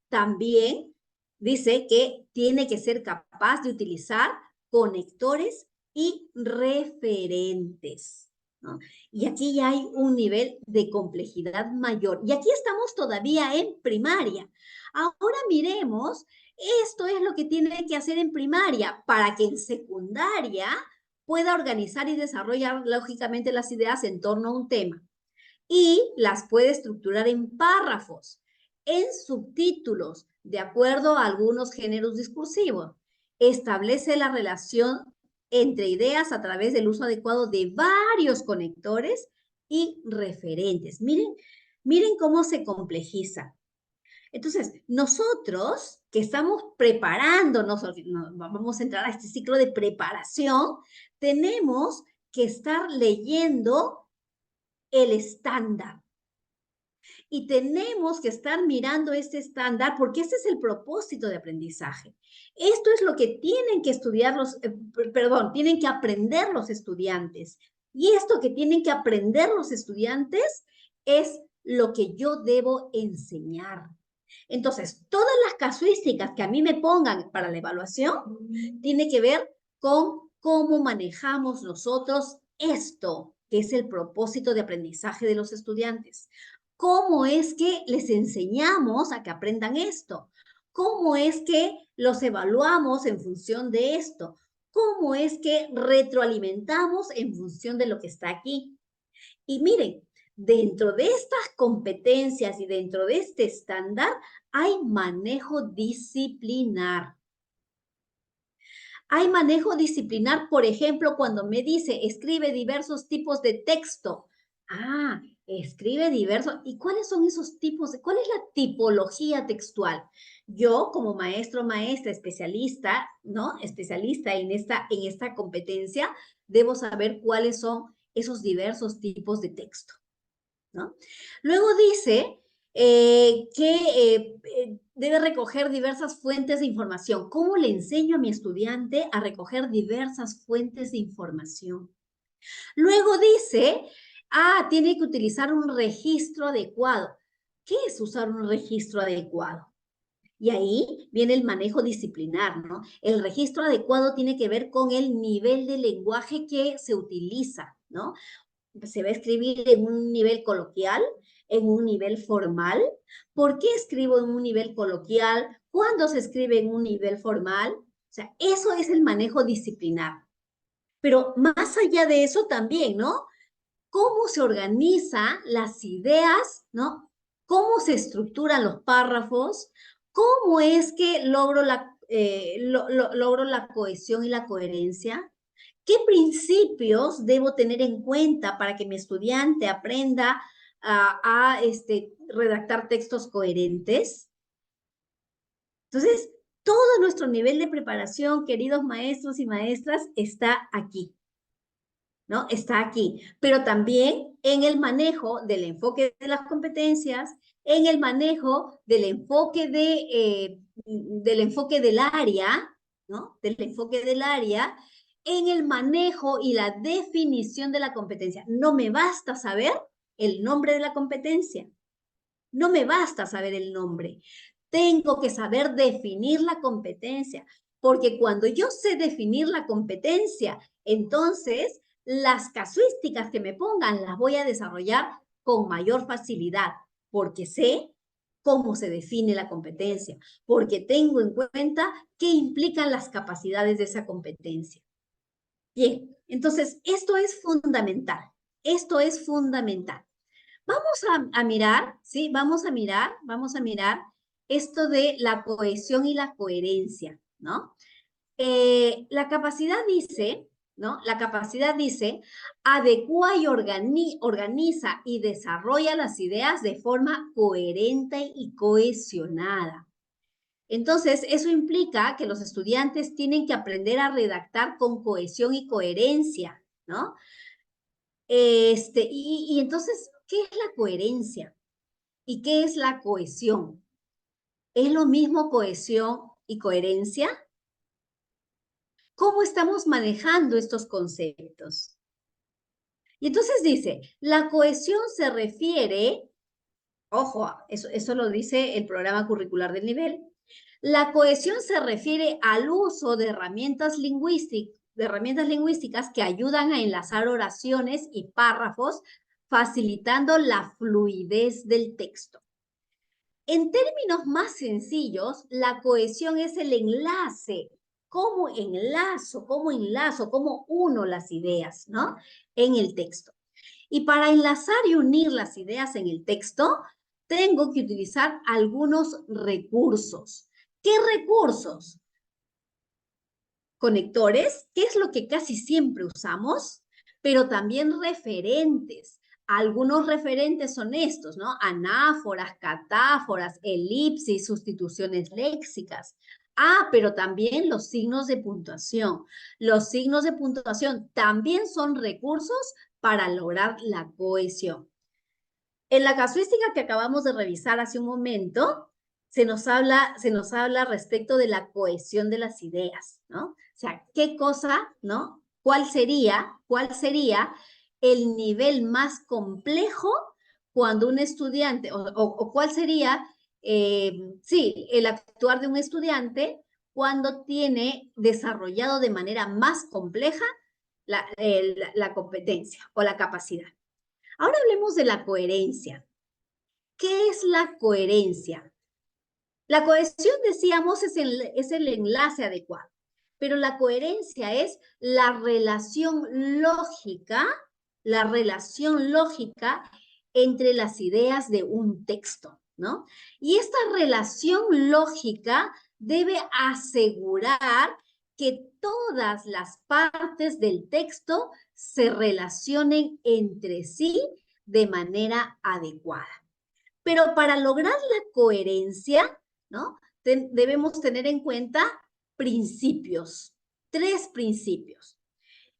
también dice que tiene que ser capaz de utilizar conectores y referentes, ¿no? Y aquí ya hay un nivel de complejidad mayor. Y aquí estamos todavía en primaria. Ahora miremos, esto es lo que tiene que hacer en primaria para que en secundaria pueda organizar y desarrollar lógicamente las ideas en torno a un tema y las puede estructurar en párrafos, en subtítulos, de acuerdo a algunos géneros discursivos. Establece la relación entre ideas a través del uso adecuado de varios conectores y referentes. Miren cómo se complejiza. Entonces, nosotros que estamos preparándonos, vamos a entrar a este ciclo de preparación, tenemos que estar leyendo el estándar. Y tenemos que estar mirando este estándar porque ese es el propósito de aprendizaje. Esto es lo que tienen que estudiar tienen que aprender los estudiantes. Y esto que tienen que aprender los estudiantes es lo que yo debo enseñar. Entonces, todas las casuísticas que a mí me pongan para la evaluación tiene que ver con cómo manejamos nosotros esto, que es el propósito de aprendizaje de los estudiantes. ¿Cómo es que les enseñamos a que aprendan esto? ¿Cómo es que los evaluamos en función de esto? ¿Cómo es que retroalimentamos en función de lo que está aquí? Y miren, dentro de estas competencias y dentro de este estándar hay manejo disciplinar. Hay manejo disciplinar, por ejemplo, cuando me dice, escribe diversos tipos de texto. Ah, escribe diversos. ¿Y cuáles son esos tipos? ¿Cuál es la tipología textual? Yo, como maestro, maestra, especialista, ¿no? Especialista en esta competencia, debo saber cuáles son esos diversos tipos de texto, ¿no? Luego dice que debe recoger diversas fuentes de información. ¿Cómo le enseño a mi estudiante a recoger diversas fuentes de información? Luego dice, tiene que utilizar un registro adecuado. ¿Qué es usar un registro adecuado? Y ahí viene el manejo disciplinar, ¿no? El registro adecuado tiene que ver con el nivel de lenguaje que se utiliza, ¿no? Se va a escribir en un nivel coloquial, en un nivel formal. ¿Por qué escribo en un nivel coloquial? ¿Cuándo se escribe en un nivel formal? O sea, eso es el manejo disciplinar. Pero más allá de eso también, ¿no? ¿Cómo se organizan las ideas, ¿no? ¿Cómo se estructuran los párrafos? ¿Cómo es que logro la cohesión y la coherencia? ¿Qué principios debo tener en cuenta para que mi estudiante aprenda a redactar textos coherentes? Entonces, todo nuestro nivel de preparación, queridos maestros y maestras, está aquí, ¿no? Está aquí, pero también en el manejo del enfoque de las competencias, en el manejo del enfoque del área, ¿no? Del enfoque del área, en el manejo y la definición de la competencia. No me basta saber el nombre de la competencia. No me basta saber el nombre. Tengo que saber definir la competencia, porque cuando yo sé definir la competencia, entonces las casuísticas que me pongan las voy a desarrollar con mayor facilidad, porque sé cómo se define la competencia, porque tengo en cuenta qué implican las capacidades de esa competencia. Bien, entonces esto es fundamental. Esto es fundamental. Vamos a mirar, ¿sí? Vamos a mirar esto de la cohesión y la coherencia, ¿no? La capacidad dice, ¿no? La capacidad dice, adecua y organiza y desarrolla las ideas de forma coherente y cohesionada. Entonces, eso implica que los estudiantes tienen que aprender a redactar con cohesión y coherencia, ¿no? Y entonces, ¿qué es la coherencia? ¿Y qué es la cohesión? ¿Es lo mismo cohesión y coherencia? ¿Cómo estamos manejando estos conceptos? Y entonces dice, la cohesión se refiere, ojo, eso lo dice el programa curricular del nivel, la cohesión se refiere al uso de herramientas lingüísticas que ayudan a enlazar oraciones y párrafos, facilitando la fluidez del texto. En términos más sencillos, la cohesión es el enlace. ¿Cómo enlazo? ¿Cómo uno las ideas, ¿no? En el texto. Y para enlazar y unir las ideas en el texto, tengo que utilizar algunos recursos. ¿Qué recursos? Conectores, que es lo que casi siempre usamos, pero también referentes. Algunos referentes son estos, ¿no? Anáforas, catáforas, elipsis, sustituciones léxicas. Ah, pero también los signos de puntuación. Los signos de puntuación también son recursos para lograr la cohesión. En la casuística que acabamos de revisar hace un momento, se nos habla respecto de la cohesión de las ideas, ¿no? O sea, ¿qué cosa, no? ¿Cuál sería el nivel más complejo cuando un estudiante, o cuál sería, sí, el actuar de un estudiante cuando tiene desarrollado de manera más compleja la competencia o la capacidad? Ahora hablemos de la coherencia. ¿Qué es la coherencia? La cohesión, decíamos, es el enlace adecuado, pero la coherencia es la relación lógica entre las ideas de un texto, ¿no? Y esta relación lógica debe asegurar que todas las partes del texto se relacionen entre sí de manera adecuada. Pero para lograr la coherencia, ¿no? Debemos tener en cuenta principios, 3 principios.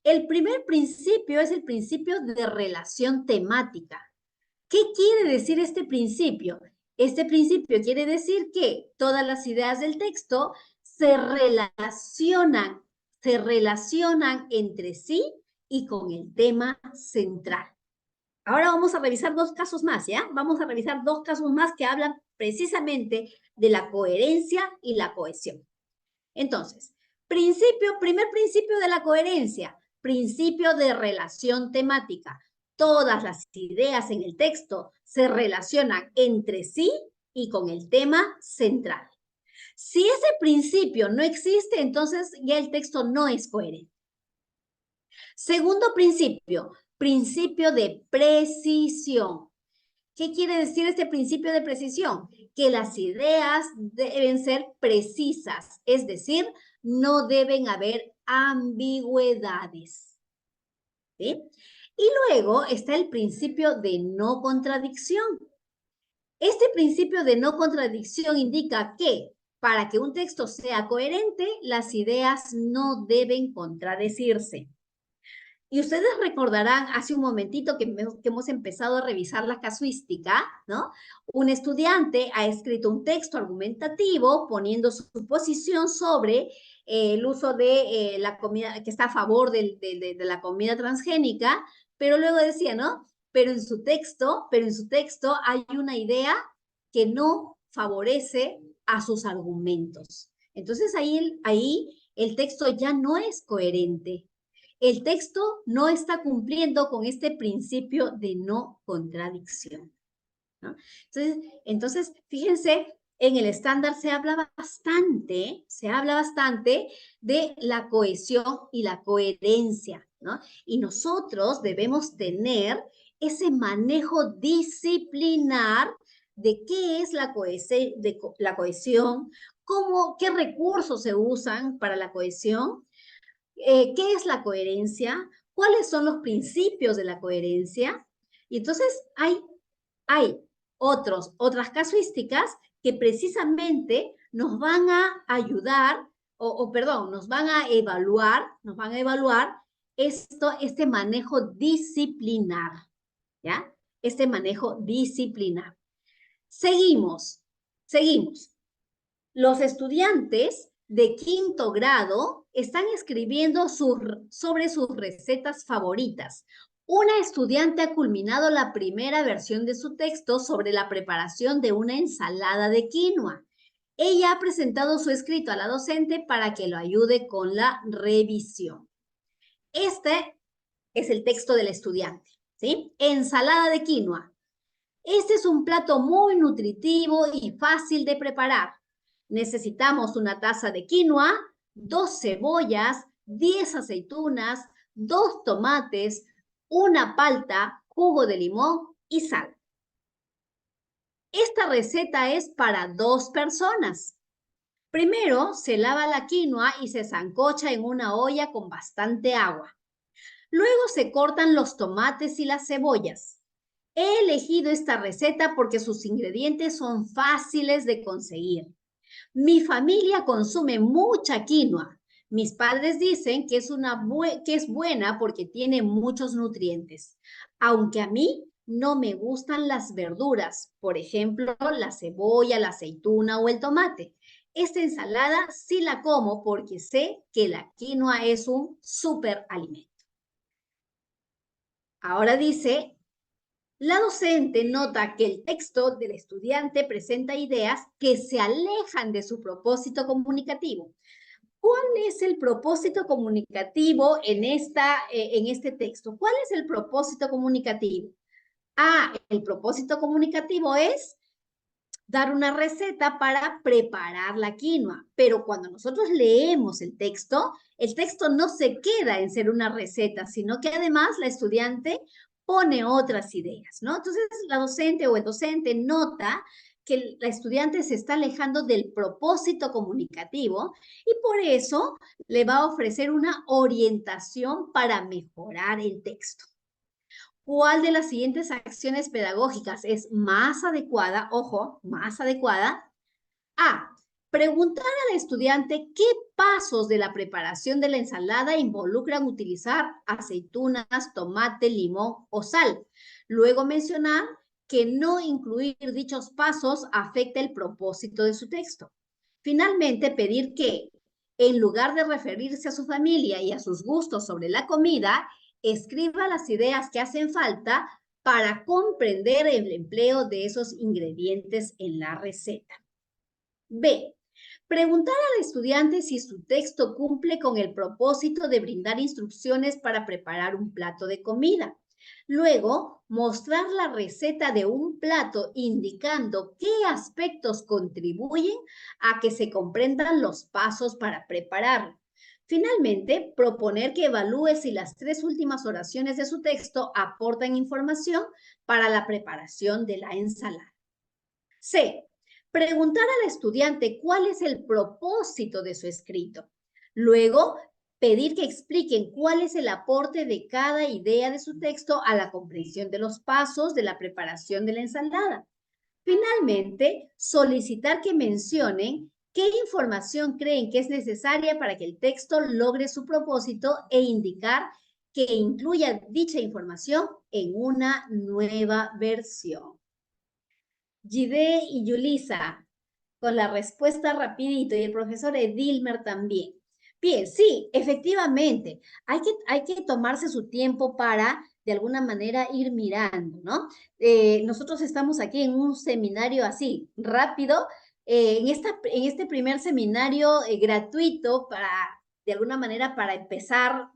El primer principio es el principio de relación temática. ¿Qué quiere decir este principio? Este principio quiere decir que todas las ideas del texto se relacionan entre sí y con el tema central. Ahora vamos a revisar 2 casos más, ¿ya? Vamos a revisar 2 casos más que hablan precisamente de la coherencia y la cohesión. Entonces, primer principio de la coherencia, principio de relación temática. Todas las ideas en el texto se relacionan entre sí y con el tema central. Si ese principio no existe, entonces ya el texto no es coherente. Segundo principio, principio de precisión. ¿Qué quiere decir este principio de precisión? Que las ideas deben ser precisas, es decir, no deben haber ambigüedades. ¿Sí? Y luego está el principio de no contradicción. Este principio de no contradicción indica que para que un texto sea coherente, las ideas no deben contradecirse. Y ustedes recordarán hace un momentito que hemos empezado a revisar la casuística, ¿no? Un estudiante ha escrito un texto argumentativo poniendo su posición sobre el uso de la comida, que está a favor de la comida transgénica, pero luego decía, ¿no? Pero en su texto hay una idea que no favorece a sus argumentos. Entonces ahí el texto ya no es coherente. El texto no está cumpliendo con este principio de no contradicción, ¿no? Entonces, fíjense, en el estándar se habla bastante de la cohesión y la coherencia, ¿no? Y nosotros debemos tener ese manejo disciplinar de qué es la cohesión, qué recursos se usan para la cohesión. ¿Qué es la coherencia? ¿Cuáles son los principios de la coherencia? Y entonces hay otras casuísticas que precisamente nos van a ayudar, nos van a evaluar este manejo disciplinar, ¿ya? Este manejo disciplinar. Seguimos. Los estudiantes de 5º grado están escribiendo sobre sus recetas favoritas. Una estudiante ha culminado la primera versión de su texto sobre la preparación de una ensalada de quinoa. Ella ha presentado su escrito a la docente para que lo ayude con la revisión. Este es el texto del estudiante, ¿sí? Ensalada de quinoa. Este es un plato muy nutritivo y fácil de preparar. Necesitamos una taza de quinoa, 2 cebollas, 10 aceitunas, 2 tomates, una palta, jugo de limón y sal. Esta receta es para 2 personas. Primero, se lava la quinoa y se sancocha en una olla con bastante agua. Luego se cortan los tomates y las cebollas. He elegido esta receta porque sus ingredientes son fáciles de conseguir. Mi familia consume mucha quinoa. Mis padres dicen que es buena porque tiene muchos nutrientes. Aunque a mí no me gustan las verduras, por ejemplo, la cebolla, la aceituna o el tomate. Esta ensalada sí la como porque sé que la quinoa es un superalimento. Ahora dice, la docente nota que el texto del estudiante presenta ideas que se alejan de su propósito comunicativo. ¿Cuál es el propósito comunicativo en este texto? ¿Cuál es el propósito comunicativo? El propósito comunicativo es dar una receta para preparar la quinoa, pero cuando nosotros leemos el texto no se queda en ser una receta, sino que además la estudiante pone otras ideas, ¿no? Entonces, la docente o el docente nota que la estudiante se está alejando del propósito comunicativo y por eso le va a ofrecer una orientación para mejorar el texto. ¿Cuál de las siguientes acciones pedagógicas es más adecuada? Ojo, más adecuada. A. Preguntar al estudiante qué pasos de la preparación de la ensalada involucran utilizar aceitunas, tomate, limón o sal. Luego mencionar que no incluir dichos pasos afecta el propósito de su texto. Finalmente, pedir que, en lugar de referirse a su familia y a sus gustos sobre la comida, escriba las ideas que hacen falta para comprender el empleo de esos ingredientes en la receta. B. Preguntar al estudiante si su texto cumple con el propósito de brindar instrucciones para preparar un plato de comida. Luego, mostrar la receta de un plato indicando qué aspectos contribuyen a que se comprendan los pasos para prepararlo. Finalmente, proponer que evalúe si las 3 últimas oraciones de su texto aportan información para la preparación de la ensalada. C. Preguntar al estudiante cuál es el propósito de su escrito. Luego, pedir que expliquen cuál es el aporte de cada idea de su texto a la comprensión de los pasos de la preparación de la ensalada. Finalmente, solicitar que mencionen qué información creen que es necesaria para que el texto logre su propósito e indicar que incluya dicha información en una nueva versión. Gide y Yulisa, con la respuesta rapidito, y el profesor Edilmer también. Bien, sí, efectivamente, hay que tomarse su tiempo para, de alguna manera, ir mirando, ¿no? Nosotros estamos aquí en un seminario así, rápido, en este primer seminario gratuito para, de alguna manera, para empezar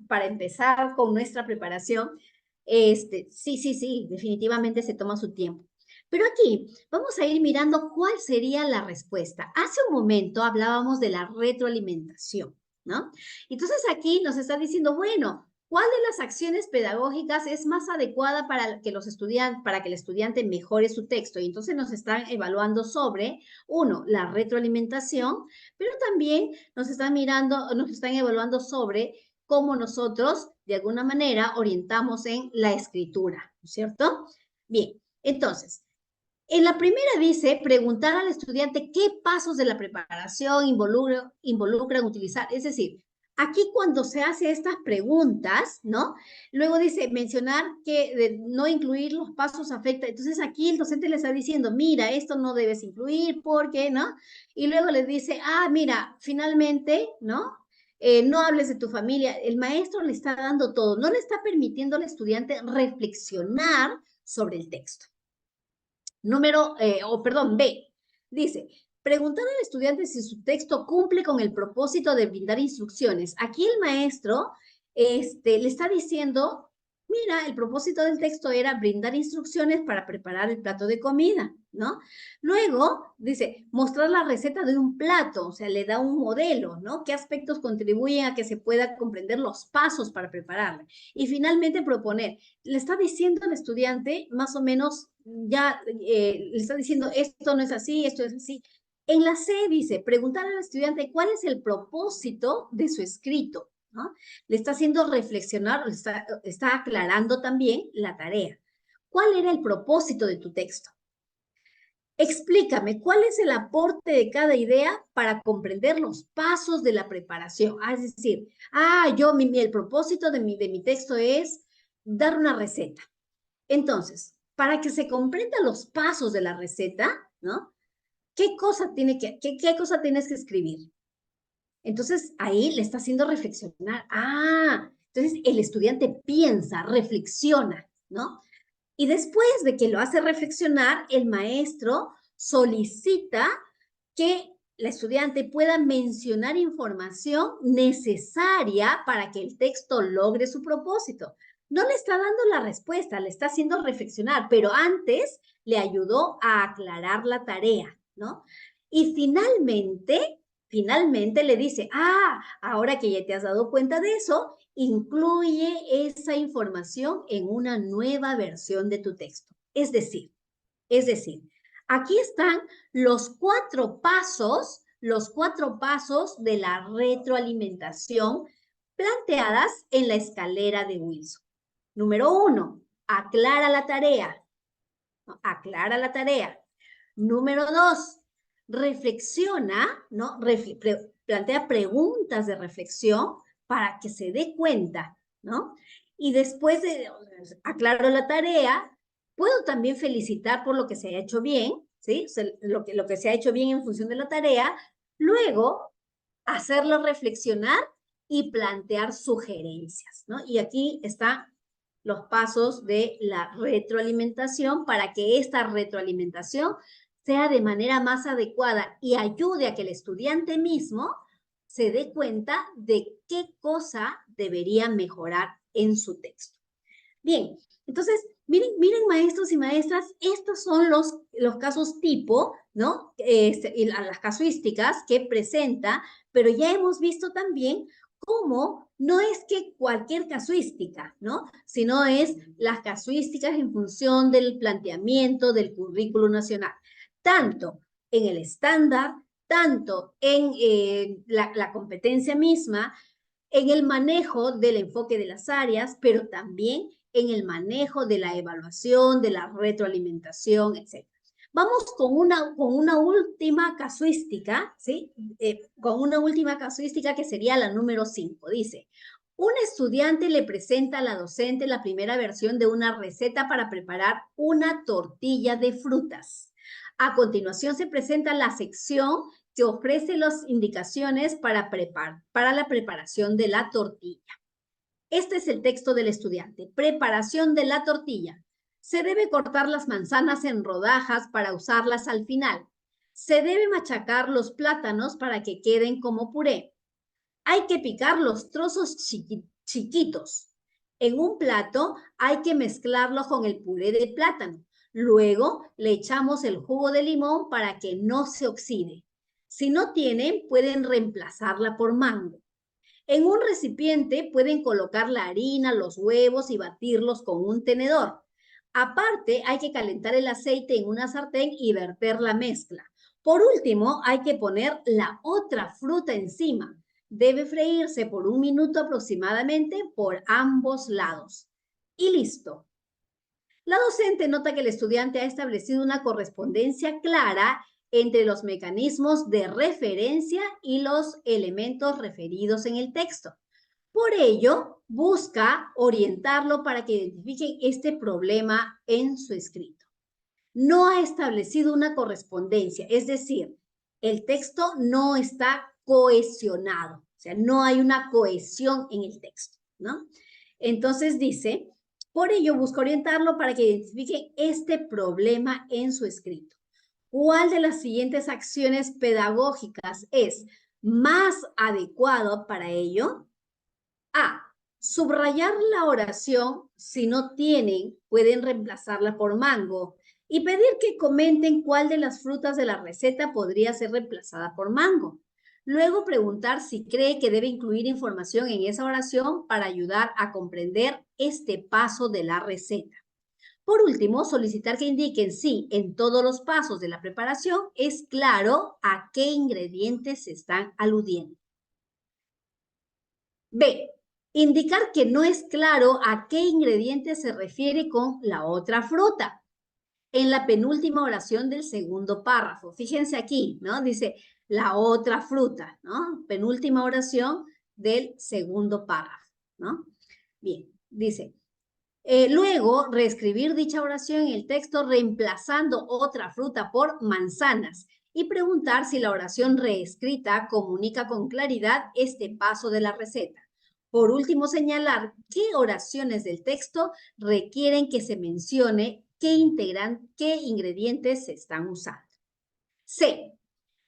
con nuestra preparación. Sí, definitivamente se toma su tiempo. Pero aquí vamos a ir mirando cuál sería la respuesta. Hace un momento hablábamos de la retroalimentación, ¿no? Entonces aquí nos está diciendo, bueno, ¿cuál de las acciones pedagógicas es más adecuada para que el estudiante mejore su texto? Y entonces nos están evaluando sobre, uno, la retroalimentación, pero también nos están evaluando sobre cómo nosotros, de alguna manera, orientamos en la escritura, ¿no es cierto? Bien, entonces, en la primera dice preguntar al estudiante qué pasos de la preparación involucran utilizar. Es decir, aquí cuando se hace estas preguntas, ¿no? Luego dice mencionar que de no incluir los pasos afecta. Entonces aquí el docente le está diciendo, mira, esto no debes incluir, ¿por qué, no? Y luego le dice, mira, finalmente, ¿no? No hables de tu familia. El maestro le está dando todo, no le está permitiendo al estudiante reflexionar sobre el texto. B, dice, preguntar al estudiante si su texto cumple con el propósito de brindar instrucciones. Aquí el maestro le está diciendo, mira, el propósito del texto era brindar instrucciones para preparar el plato de comida, ¿no? Luego, dice, mostrar la receta de un plato, o sea, le da un modelo, ¿no? ¿Qué aspectos contribuyen a que se pueda comprender los pasos para prepararla? Y finalmente proponer, le está diciendo al estudiante, más o menos, ya le está diciendo, esto no es así, esto es así. En la C dice, preguntar al estudiante cuál es el propósito de su escrito, ¿no? Le está haciendo reflexionar, está aclarando también la tarea. ¿Cuál era el propósito de tu texto? Explícame, ¿cuál es el aporte de cada idea para comprender los pasos de la preparación? Es decir, el propósito de mi texto es dar una receta. Entonces, para que se comprendan los pasos de la receta, ¿no? ¿Qué cosa tienes que escribir? Entonces, ahí le está haciendo reflexionar. Entonces el estudiante piensa, reflexiona, ¿no? Y después de que lo hace reflexionar, el maestro solicita que la estudiante pueda mencionar información necesaria para que el texto logre su propósito. No le está dando la respuesta, le está haciendo reflexionar, pero antes le ayudó a aclarar la tarea, ¿no? Y finalmente le dice, ahora que ya te has dado cuenta de eso, incluye esa información en una nueva versión de tu texto. Es decir, aquí están los cuatro pasos de la retroalimentación planteadas en la escalera de Wilson. Número 1, aclara la tarea. Aclara la tarea. Número 2, reflexiona, ¿no? Plantea preguntas de reflexión para que se dé cuenta, ¿no? Y después de aclaro la tarea, puedo también felicitar por lo que se ha hecho bien, ¿sí? O sea, lo que se ha hecho bien en función de la tarea. Luego, hacerlo reflexionar y plantear sugerencias, ¿no? Y aquí están los pasos de la retroalimentación para que esta retroalimentación sea de manera más adecuada y ayude a que el estudiante mismo se dé cuenta de qué cosa debería mejorar en su texto. Bien, entonces, miren maestros y maestras, estos son los casos tipo, ¿no? Y las casuísticas que presenta, pero ya hemos visto también cómo no es que cualquier casuística, ¿no? Sino es las casuísticas en función del planteamiento del currículo nacional, tanto en el estándar, tanto en la competencia misma, en el manejo del enfoque de las áreas, pero también en el manejo de la evaluación, de la retroalimentación, etc. Vamos con una última casuística, ¿sí? Con una última casuística que sería la número 5. Dice, un estudiante le presenta a la docente la primera versión de una receta para preparar una tortilla de frutas. A continuación se presenta la sección que ofrece las indicaciones para la preparación de la tortilla. Este es el texto del estudiante. Preparación de la tortilla. Se debe cortar las manzanas en rodajas para usarlas al final. Se debe machacar los plátanos para que queden como puré. Hay que picar los trozos chiquitos. En un plato hay que mezclarlo con el puré de plátano. Luego le echamos el jugo de limón para que no se oxide. Si no tienen, pueden reemplazarla por mango. En un recipiente pueden colocar la harina, los huevos y batirlos con un tenedor. Aparte, hay que calentar el aceite en una sartén y verter la mezcla. Por último, hay que poner la otra fruta encima. Debe freírse por 1 minuto aproximadamente por ambos lados. Y listo. La docente nota que el estudiante ha establecido una correspondencia clara entre los mecanismos de referencia y los elementos referidos en el texto. Por ello, busca orientarlo para que identifique este problema en su escrito. No ha establecido una correspondencia, es decir, el texto no está cohesionado, o sea, no hay una cohesión en el texto, ¿no? Entonces dice, por ello busca orientarlo para que identifique este problema en su escrito. ¿Cuál de las siguientes acciones pedagógicas es más adecuado para ello? A. Subrayar la oración, si no tienen, pueden reemplazarla por mango y pedir que comenten cuál de las frutas de la receta podría ser reemplazada por mango. Luego preguntar si cree que debe incluir información en esa oración para ayudar a comprender este paso de la receta. Por último, solicitar que indiquen si en todos los pasos de la preparación es claro a qué ingredientes se están aludiendo. B. Indicar que no es claro a qué ingrediente se refiere con la otra fruta. En la penúltima oración del segundo párrafo. Fíjense aquí, ¿no? Dice la otra fruta, ¿no? Penúltima oración del segundo párrafo, ¿no? Bien, dice, luego reescribir dicha oración en el texto reemplazando otra fruta por manzanas y preguntar si la oración reescrita comunica con claridad este paso de la receta. Por último, señalar qué oraciones del texto requieren que se mencione qué ingredientes se están usando. C.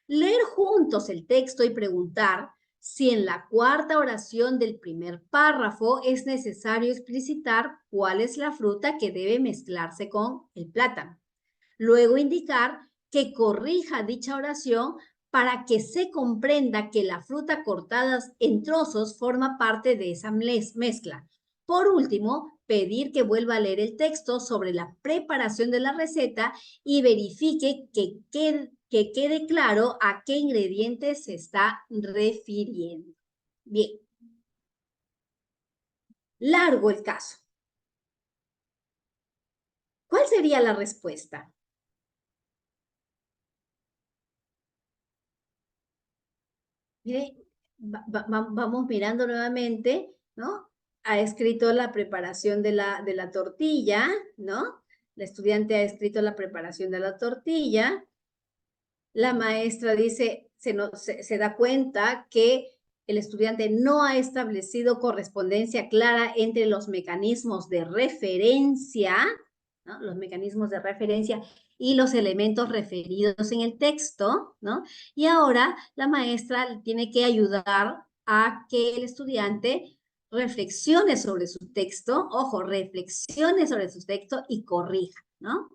Leer juntos el texto y preguntar si en la cuarta oración del primer párrafo es necesario explicitar cuál es la fruta que debe mezclarse con el plátano. Luego indicar que corrija dicha oración para que se comprenda que la fruta cortada en trozos forma parte de esa mezcla. Por último, pedir que vuelva a leer el texto sobre la preparación de la receta y verifique que quede claro a qué ingredientes se está refiriendo. Bien. Largo el caso. ¿Cuál sería la respuesta? Mire, vamos mirando nuevamente, ¿no? Ha escrito la preparación de la tortilla, ¿no? La estudiante ha escrito la preparación de la tortilla. La maestra dice, se da cuenta que el estudiante no ha establecido correspondencia clara entre los mecanismos de referencia, ¿no? Los mecanismos de referencia y los elementos referidos en el texto, ¿no? Y ahora la maestra tiene que ayudar a que el estudiante reflexione sobre su texto, ojo, reflexione sobre su texto y corrija, ¿no?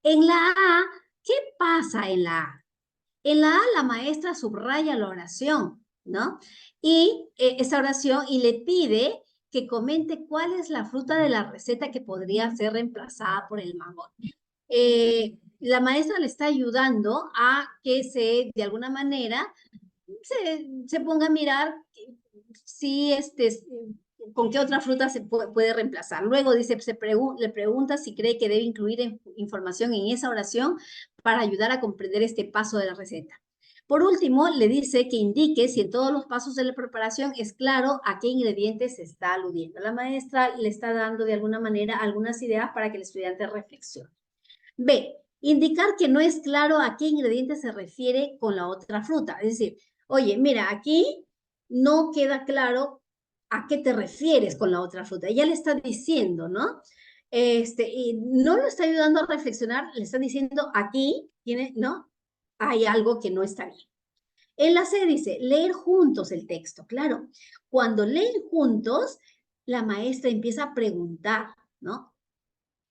En la A, ¿qué pasa en la A? En la A, la maestra subraya la oración, ¿no? Y esa oración y le pide que comente cuál es la fruta de la receta que podría ser reemplazada por el mango. La maestra le está ayudando a que de alguna manera, se ponga a mirar si con qué otra fruta se puede reemplazar. Luego dice, le pregunta si cree que debe incluir información en esa oración para ayudar a comprender este paso de la receta. Por último, le dice que indique si en todos los pasos de la preparación es claro a qué ingredientes se está aludiendo. La maestra le está dando de alguna manera algunas ideas para que el estudiante reflexione. B. Indicar que no es claro a qué ingrediente se refiere con la otra fruta. Es decir, oye, mira, aquí no queda claro a qué te refieres con la otra fruta. Ya le está diciendo, ¿no? Y no lo está ayudando a reflexionar, le está diciendo aquí, ¿no? Hay algo que no está bien. En la C dice, leer juntos el texto. Claro, cuando leen juntos, la maestra empieza a preguntar, ¿no?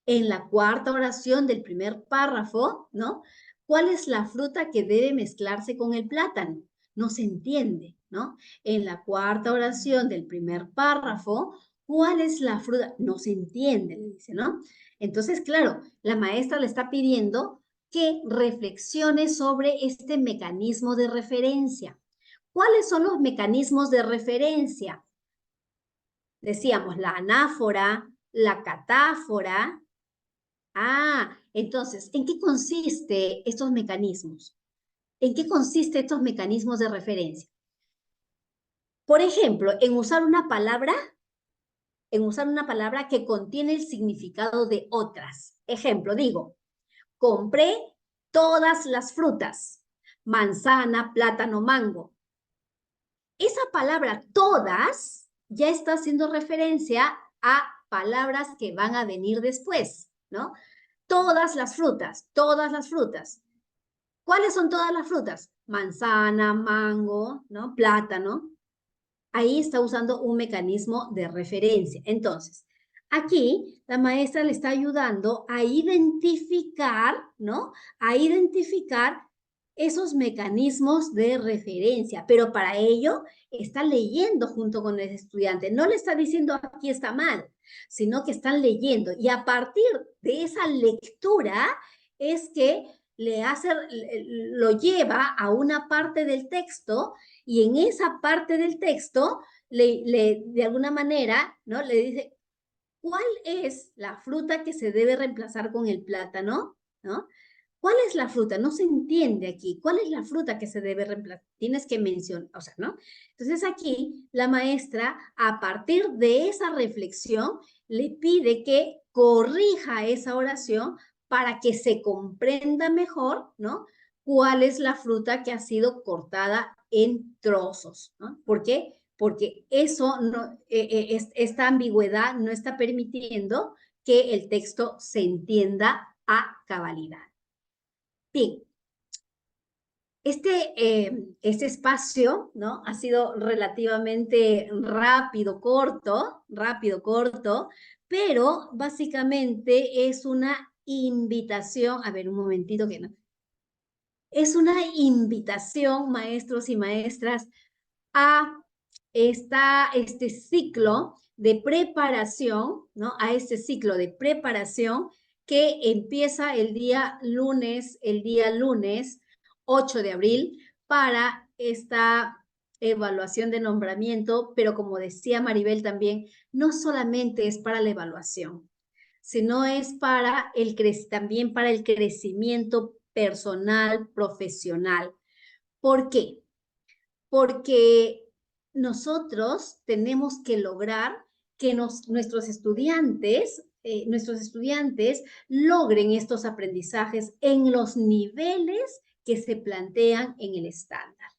En la cuarta oración del primer párrafo, ¿no? ¿Cuál es la fruta que debe mezclarse con el plátano? No se entiende, ¿no? En la cuarta oración del primer párrafo, ¿cuál es la fruta? No se entiende, le dice, ¿no? Entonces, claro, la maestra le está pidiendo que reflexione sobre este mecanismo de referencia. ¿Cuáles son los mecanismos de referencia? Decíamos, la anáfora, la catáfora. Entonces, ¿en qué consiste estos mecanismos? ¿En qué consiste estos mecanismos de referencia? Por ejemplo, en usar una palabra que contiene el significado de otras. Ejemplo, digo, compré todas las frutas, manzana, plátano, mango. Esa palabra todas ya está haciendo referencia a palabras que van a venir después, ¿no? Todas las frutas, todas las frutas. ¿Cuáles son todas las frutas? Manzana, mango, ¿no? Plátano. ahí está usando un mecanismo de referencia. Entonces, aquí la maestra le está ayudando a identificar, ¿no? A identificar esos mecanismos de referencia, pero para ello está leyendo junto con el estudiante. No le está diciendo aquí está mal, sino que están leyendo. Y a partir de esa lectura es que lo lleva a una parte del texto y en esa parte del texto de alguna manera, ¿no? Le dice, ¿cuál es la fruta que se debe reemplazar con el plátano? ¿No? ¿Cuál es la fruta? No se entiende aquí. ¿Cuál es la fruta que se debe reemplazar? Tienes que mencionar, o sea, ¿no? Entonces aquí la maestra, a partir de esa reflexión, le pide que corrija esa oración para que se comprenda mejor, ¿no? ¿Cuál es la fruta que ha sido cortada en trozos? ¿No? ¿Por qué? Porque eso no, esta ambigüedad no está permitiendo que el texto se entienda a cabalidad. Bien, este espacio, ¿no? Ha sido relativamente rápido, corto, pero básicamente es una invitación, a ver, un momentito que no. Es una invitación, maestros y maestras, a este ciclo de preparación, ¿no? A este ciclo de preparación que empieza el día lunes 8 de abril para esta evaluación de nombramiento, pero como decía Maribel también, no solamente es para la evaluación, sino es para también para el crecimiento personal, profesional. ¿Por qué? Porque nosotros tenemos que lograr que nuestros estudiantes logren estos aprendizajes en los niveles que se plantean en el estándar.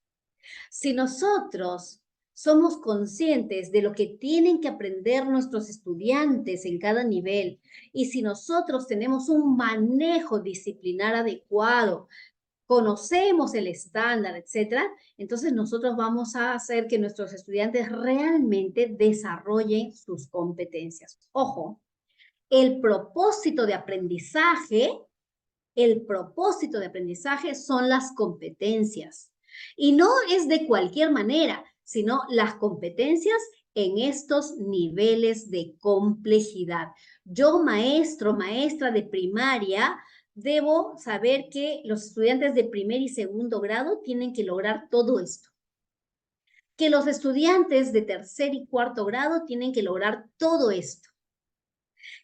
Si nosotros somos conscientes de lo que tienen que aprender nuestros estudiantes en cada nivel y si nosotros tenemos un manejo disciplinar adecuado, conocemos el estándar, etcétera, entonces nosotros vamos a hacer que nuestros estudiantes realmente desarrollen sus competencias. Ojo, el propósito de aprendizaje son las competencias. Y no es de cualquier manera, sino las competencias en estos niveles de complejidad. Yo, maestra de primaria, debo saber que los estudiantes de primer y segundo grado tienen que lograr todo esto. Que los estudiantes de tercer y cuarto grado tienen que lograr todo esto.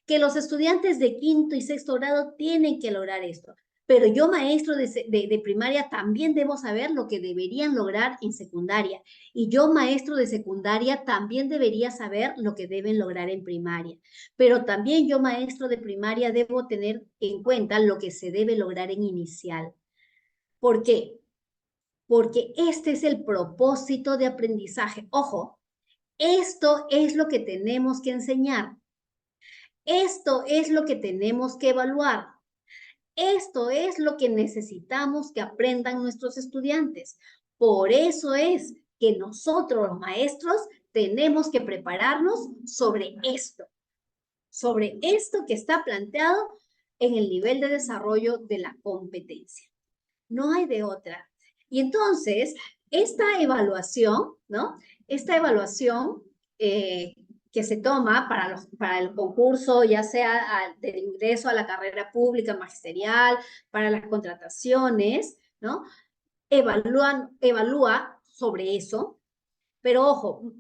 Que los estudiantes de quinto y sexto grado tienen que lograr esto. Pero yo, maestro de primaria, también debo saber lo que deberían lograr en secundaria. Y yo, maestro de secundaria, también debería saber lo que deben lograr en primaria. Pero también yo, maestro de primaria, debo tener en cuenta lo que se debe lograr en inicial. ¿Por qué? Porque este es el propósito de aprendizaje. Ojo, esto es lo que tenemos que enseñar. Esto es lo que tenemos que evaluar. Esto es lo que necesitamos que aprendan nuestros estudiantes. Por eso es que nosotros, los maestros, tenemos que prepararnos sobre esto que está planteado en el nivel de desarrollo de la competencia. No hay de otra. Y entonces, esta evaluación, ¿no? Esta evaluación que se toma para el concurso, ya sea del ingreso a la carrera pública, magisterial, para las contrataciones, ¿no? Evalúa sobre eso, pero ojo,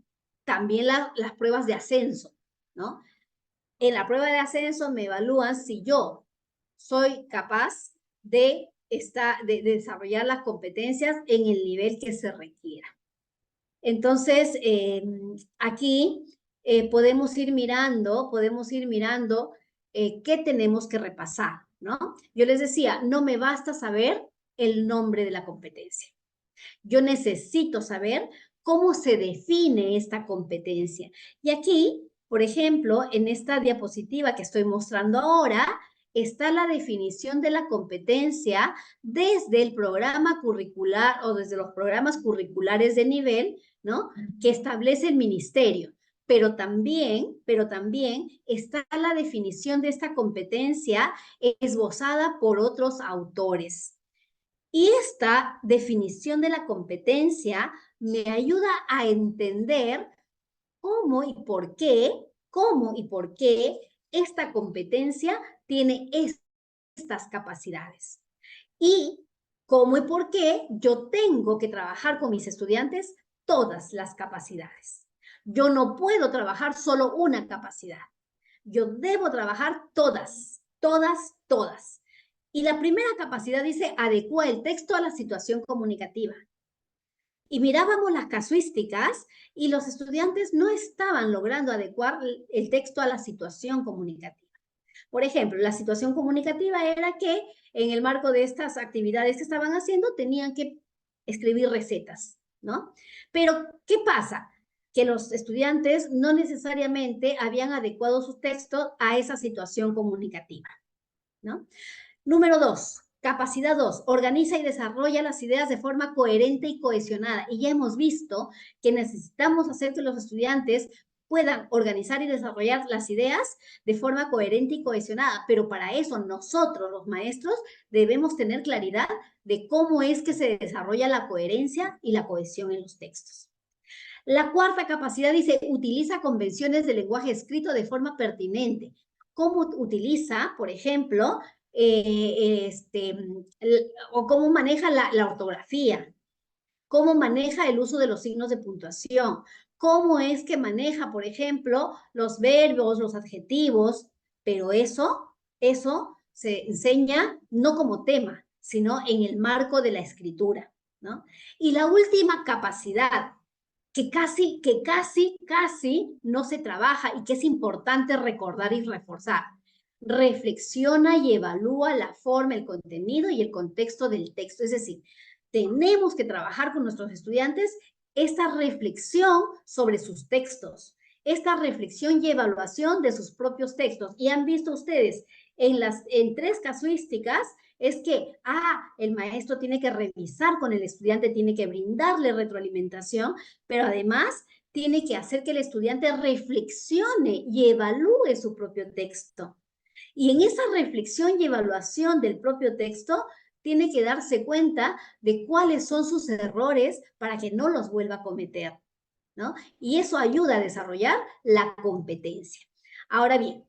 también las pruebas de ascenso, ¿no? En la prueba de ascenso me evalúan si yo soy capaz de desarrollar las competencias en el nivel que se requiera. Entonces, aquí podemos ir mirando qué tenemos que repasar, ¿no? Yo les decía, no me basta saber el nombre de la competencia. Yo necesito saber cómo se define esta competencia. Y aquí, por ejemplo, en esta diapositiva que estoy mostrando ahora, está la definición de la competencia desde el programa curricular o desde los programas curriculares de nivel, ¿no? Que establece el ministerio. Pero también está la definición de esta competencia esbozada por otros autores. Y esta definición de la competencia me ayuda a entender cómo y por qué esta competencia tiene estas capacidades. Y cómo y por qué yo tengo que trabajar con mis estudiantes todas las capacidades. Yo no puedo trabajar solo una capacidad. Yo debo trabajar todas. Y la primera capacidad dice, adecua el texto a la situación comunicativa. Y mirábamos las casuísticas y los estudiantes no estaban logrando adecuar el texto a la situación comunicativa. Por ejemplo, la situación comunicativa era que en el marco de estas actividades que estaban haciendo tenían que escribir recetas, ¿no? Pero, ¿qué pasa? Que los estudiantes no necesariamente habían adecuado su texto a esa situación comunicativa, ¿no? Número 2, capacidad 2, organiza y desarrolla las ideas de forma coherente y cohesionada. Y ya hemos visto que necesitamos hacer que los estudiantes puedan organizar y desarrollar las ideas de forma coherente y cohesionada, pero para eso nosotros, los maestros, debemos tener claridad de cómo es que se desarrolla la coherencia y la cohesión en los textos. La cuarta capacidad dice, utiliza convenciones de lenguaje escrito de forma pertinente. ¿Cómo utiliza, por ejemplo, o cómo maneja la ortografía? ¿Cómo maneja el uso de los signos de puntuación? ¿Cómo es que maneja, por ejemplo, los verbos, los adjetivos? Pero eso se enseña no como tema, sino en el marco de la escritura, ¿no? Y la última capacidad, que casi no se trabaja y que es importante recordar y reforzar. Reflexiona y evalúa la forma, el contenido y el contexto del texto. Es decir, tenemos que trabajar con nuestros estudiantes esta reflexión sobre sus textos, esta reflexión y evaluación de sus propios textos. Y han visto ustedes en 3 casuísticas es que, el maestro tiene que revisar con el estudiante, tiene que brindarle retroalimentación, pero además tiene que hacer que el estudiante reflexione y evalúe su propio texto. Y en esa reflexión y evaluación del propio texto, tiene que darse cuenta de cuáles son sus errores para que no los vuelva a cometer, ¿no? Y eso ayuda a desarrollar la competencia. Ahora bien,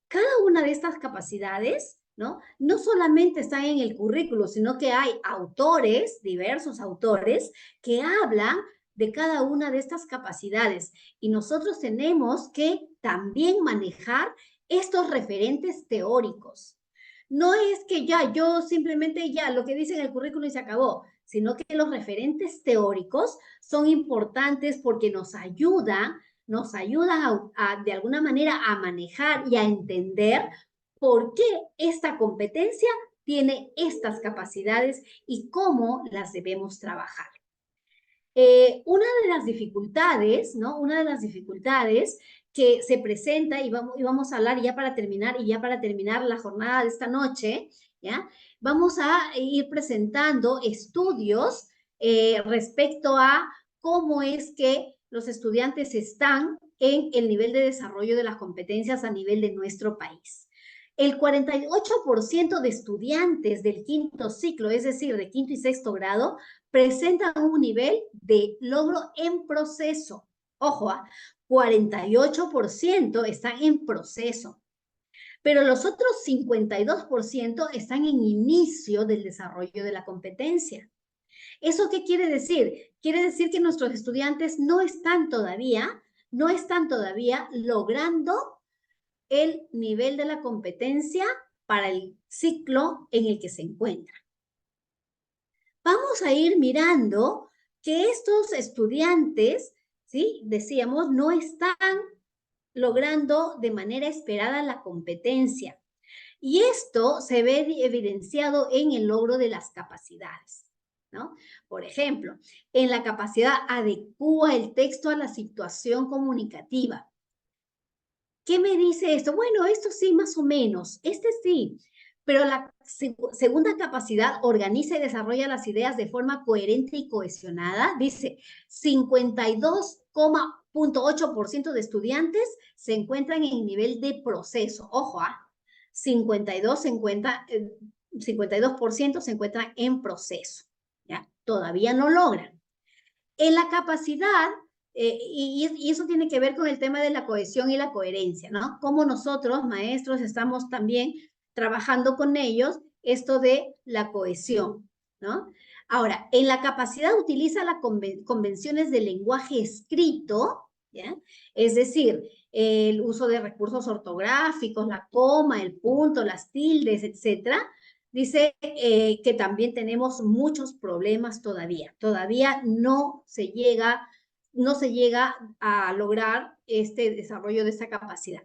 cada una de estas capacidades, ¿no? No solamente están en el currículo, sino que hay autores, diversos autores, que hablan de cada una de estas capacidades. Y nosotros tenemos que también manejar estos referentes teóricos. No es que yo simplemente lo que dice en el currículo y se acabó, sino que los referentes teóricos son importantes porque nos ayudan de alguna manera a manejar y a entender por qué esta competencia tiene estas capacidades y cómo las debemos trabajar. Una de las dificultades, ¿no? Una de las dificultades que se presenta, y vamos a hablar ya para terminar la jornada de esta noche, ¿ya? Vamos a ir presentando estudios respecto a cómo es que los estudiantes están en el nivel de desarrollo de las competencias a nivel de nuestro país. El 48% de estudiantes del quinto ciclo, es decir, de quinto y sexto grado, presentan un nivel de logro en proceso. Ojo, 48% están en proceso, pero los otros 52% están en inicio del desarrollo de la competencia. ¿Eso qué quiere decir? Quiere decir que nuestros estudiantes no están todavía logrando el nivel de la competencia para el ciclo en el que se encuentran. Vamos a ir mirando que estos estudiantes, ¿sí? Decíamos, no están logrando de manera esperada la competencia. Y esto se ve evidenciado en el logro de las capacidades, ¿no? Por ejemplo, en la capacidad adecua el texto a la situación comunicativa. ¿Qué me dice esto? Bueno, esto sí, más o menos. Este sí. Pero la segunda capacidad organiza y desarrolla las ideas de forma coherente y cohesionada. Dice, 52,8% de estudiantes se encuentran en nivel de proceso. Ojo, 52% se encuentran en proceso. ¿Ya? Todavía no logran. En la capacidad, y eso tiene que ver con el tema de la cohesión y la coherencia, ¿no? Como nosotros, maestros, estamos también trabajando con ellos esto de la cohesión, ¿no? Ahora, en la capacidad utiliza las convenciones del lenguaje escrito, ¿ya? Es decir, el uso de recursos ortográficos, la coma, el punto, las tildes, etcétera. Dice que también tenemos muchos problemas todavía. Todavía no se llega a lograr este desarrollo de esta capacidad.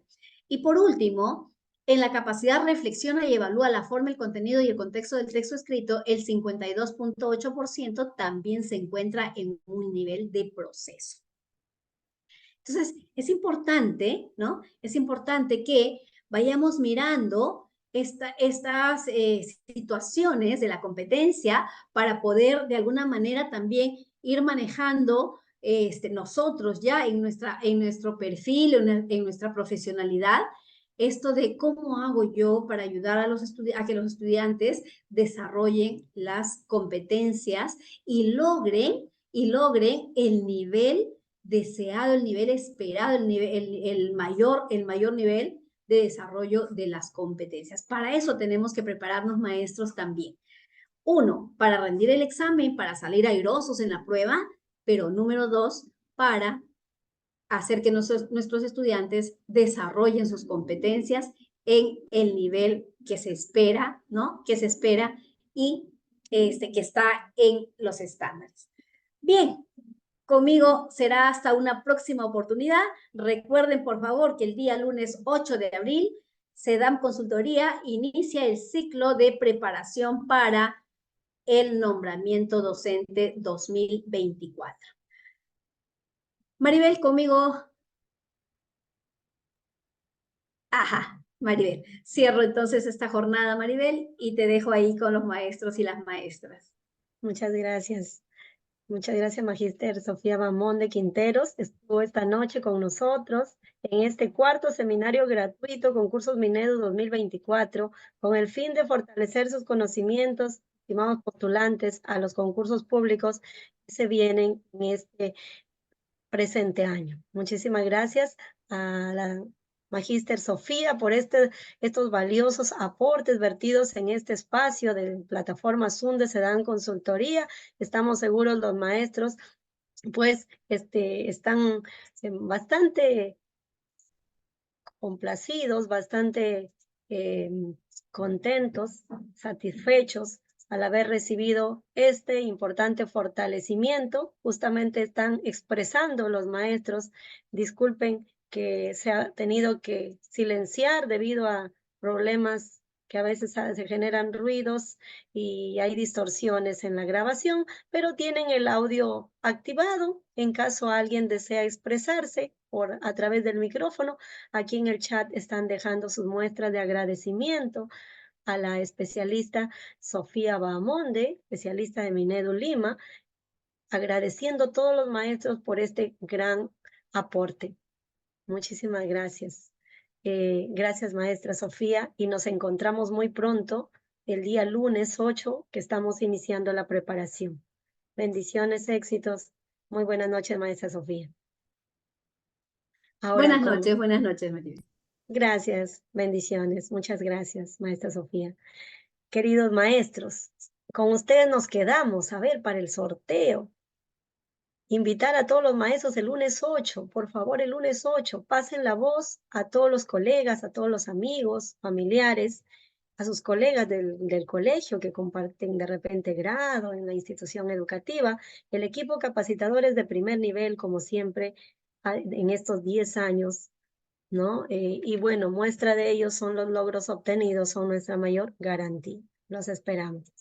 Y por último, en la capacidad reflexiona y evalúa la forma, el contenido y el contexto del texto escrito, el 52,8% también se encuentra en un nivel de proceso. Entonces, es importante, ¿no? Es importante que vayamos mirando estas situaciones de la competencia para poder de alguna manera también ir manejando nosotros ya en nuestro perfil, en nuestra profesionalidad, esto de cómo hago yo para ayudar a que los estudiantes desarrollen las competencias y logren el nivel deseado, el nivel esperado, el mayor nivel de desarrollo de las competencias. Para eso tenemos que prepararnos, maestros, también. Uno, para rendir el examen, para salir airosos en la prueba, pero número dos, para hacer que nuestros estudiantes desarrollen sus competencias en el nivel que se espera, ¿no? Que se espera y que está en los estándares. Bien, conmigo será hasta una próxima oportunidad. Recuerden, por favor, que el día lunes 8 de abril SEDAM Consultoría inicia el ciclo de preparación para el nombramiento docente 2024. Maribel, conmigo. Ajá, Maribel. Cierro entonces esta jornada, Maribel, y te dejo ahí con los maestros y las maestras. Muchas gracias. Muchas gracias, Magíster Sofía Bahamonde Quinteros. Estuvo esta noche con nosotros en este cuarto seminario gratuito Concursos Minedu 2024, con el fin de fortalecer sus conocimientos, estimados postulantes, a los concursos públicos que se vienen en este presente año. Muchísimas gracias a la Magíster Sofía por estos valiosos aportes vertidos en este espacio de plataforma Zoom de SEDAM Consultoría. Estamos seguros los maestros pues están bastante complacidos, bastante contentos, satisfechos al haber recibido este importante fortalecimiento. Justamente están expresando los maestros, disculpen que se ha tenido que silenciar debido a problemas que a veces se generan ruidos y hay distorsiones en la grabación, pero tienen el audio activado en caso alguien desea expresarse a través del micrófono. Aquí en el chat están dejando sus muestras de agradecimiento a la especialista Sofía Bahamonde, especialista de Minedu Lima, agradeciendo a todos los maestros por este gran aporte. Muchísimas gracias. Gracias, maestra Sofía, y nos encontramos muy pronto, el día lunes 8, que estamos iniciando la preparación. Bendiciones, éxitos. Muy buenas noches, maestra Sofía. Ahora, buenas noches, Maribel. Gracias, bendiciones. Muchas gracias, maestra Sofía. Queridos maestros, con ustedes nos quedamos, a ver, para el sorteo. Invitar a todos los maestros el lunes 8, por favor, el lunes 8, pasen la voz a todos los colegas, a todos los amigos, familiares, a sus colegas del colegio que comparten de repente grado en la institución educativa. El equipo capacitadores de primer nivel, como siempre, en estos 10 años, ¿no? Y bueno, muestra de ellos son los logros obtenidos, son nuestra mayor garantía. Los esperamos.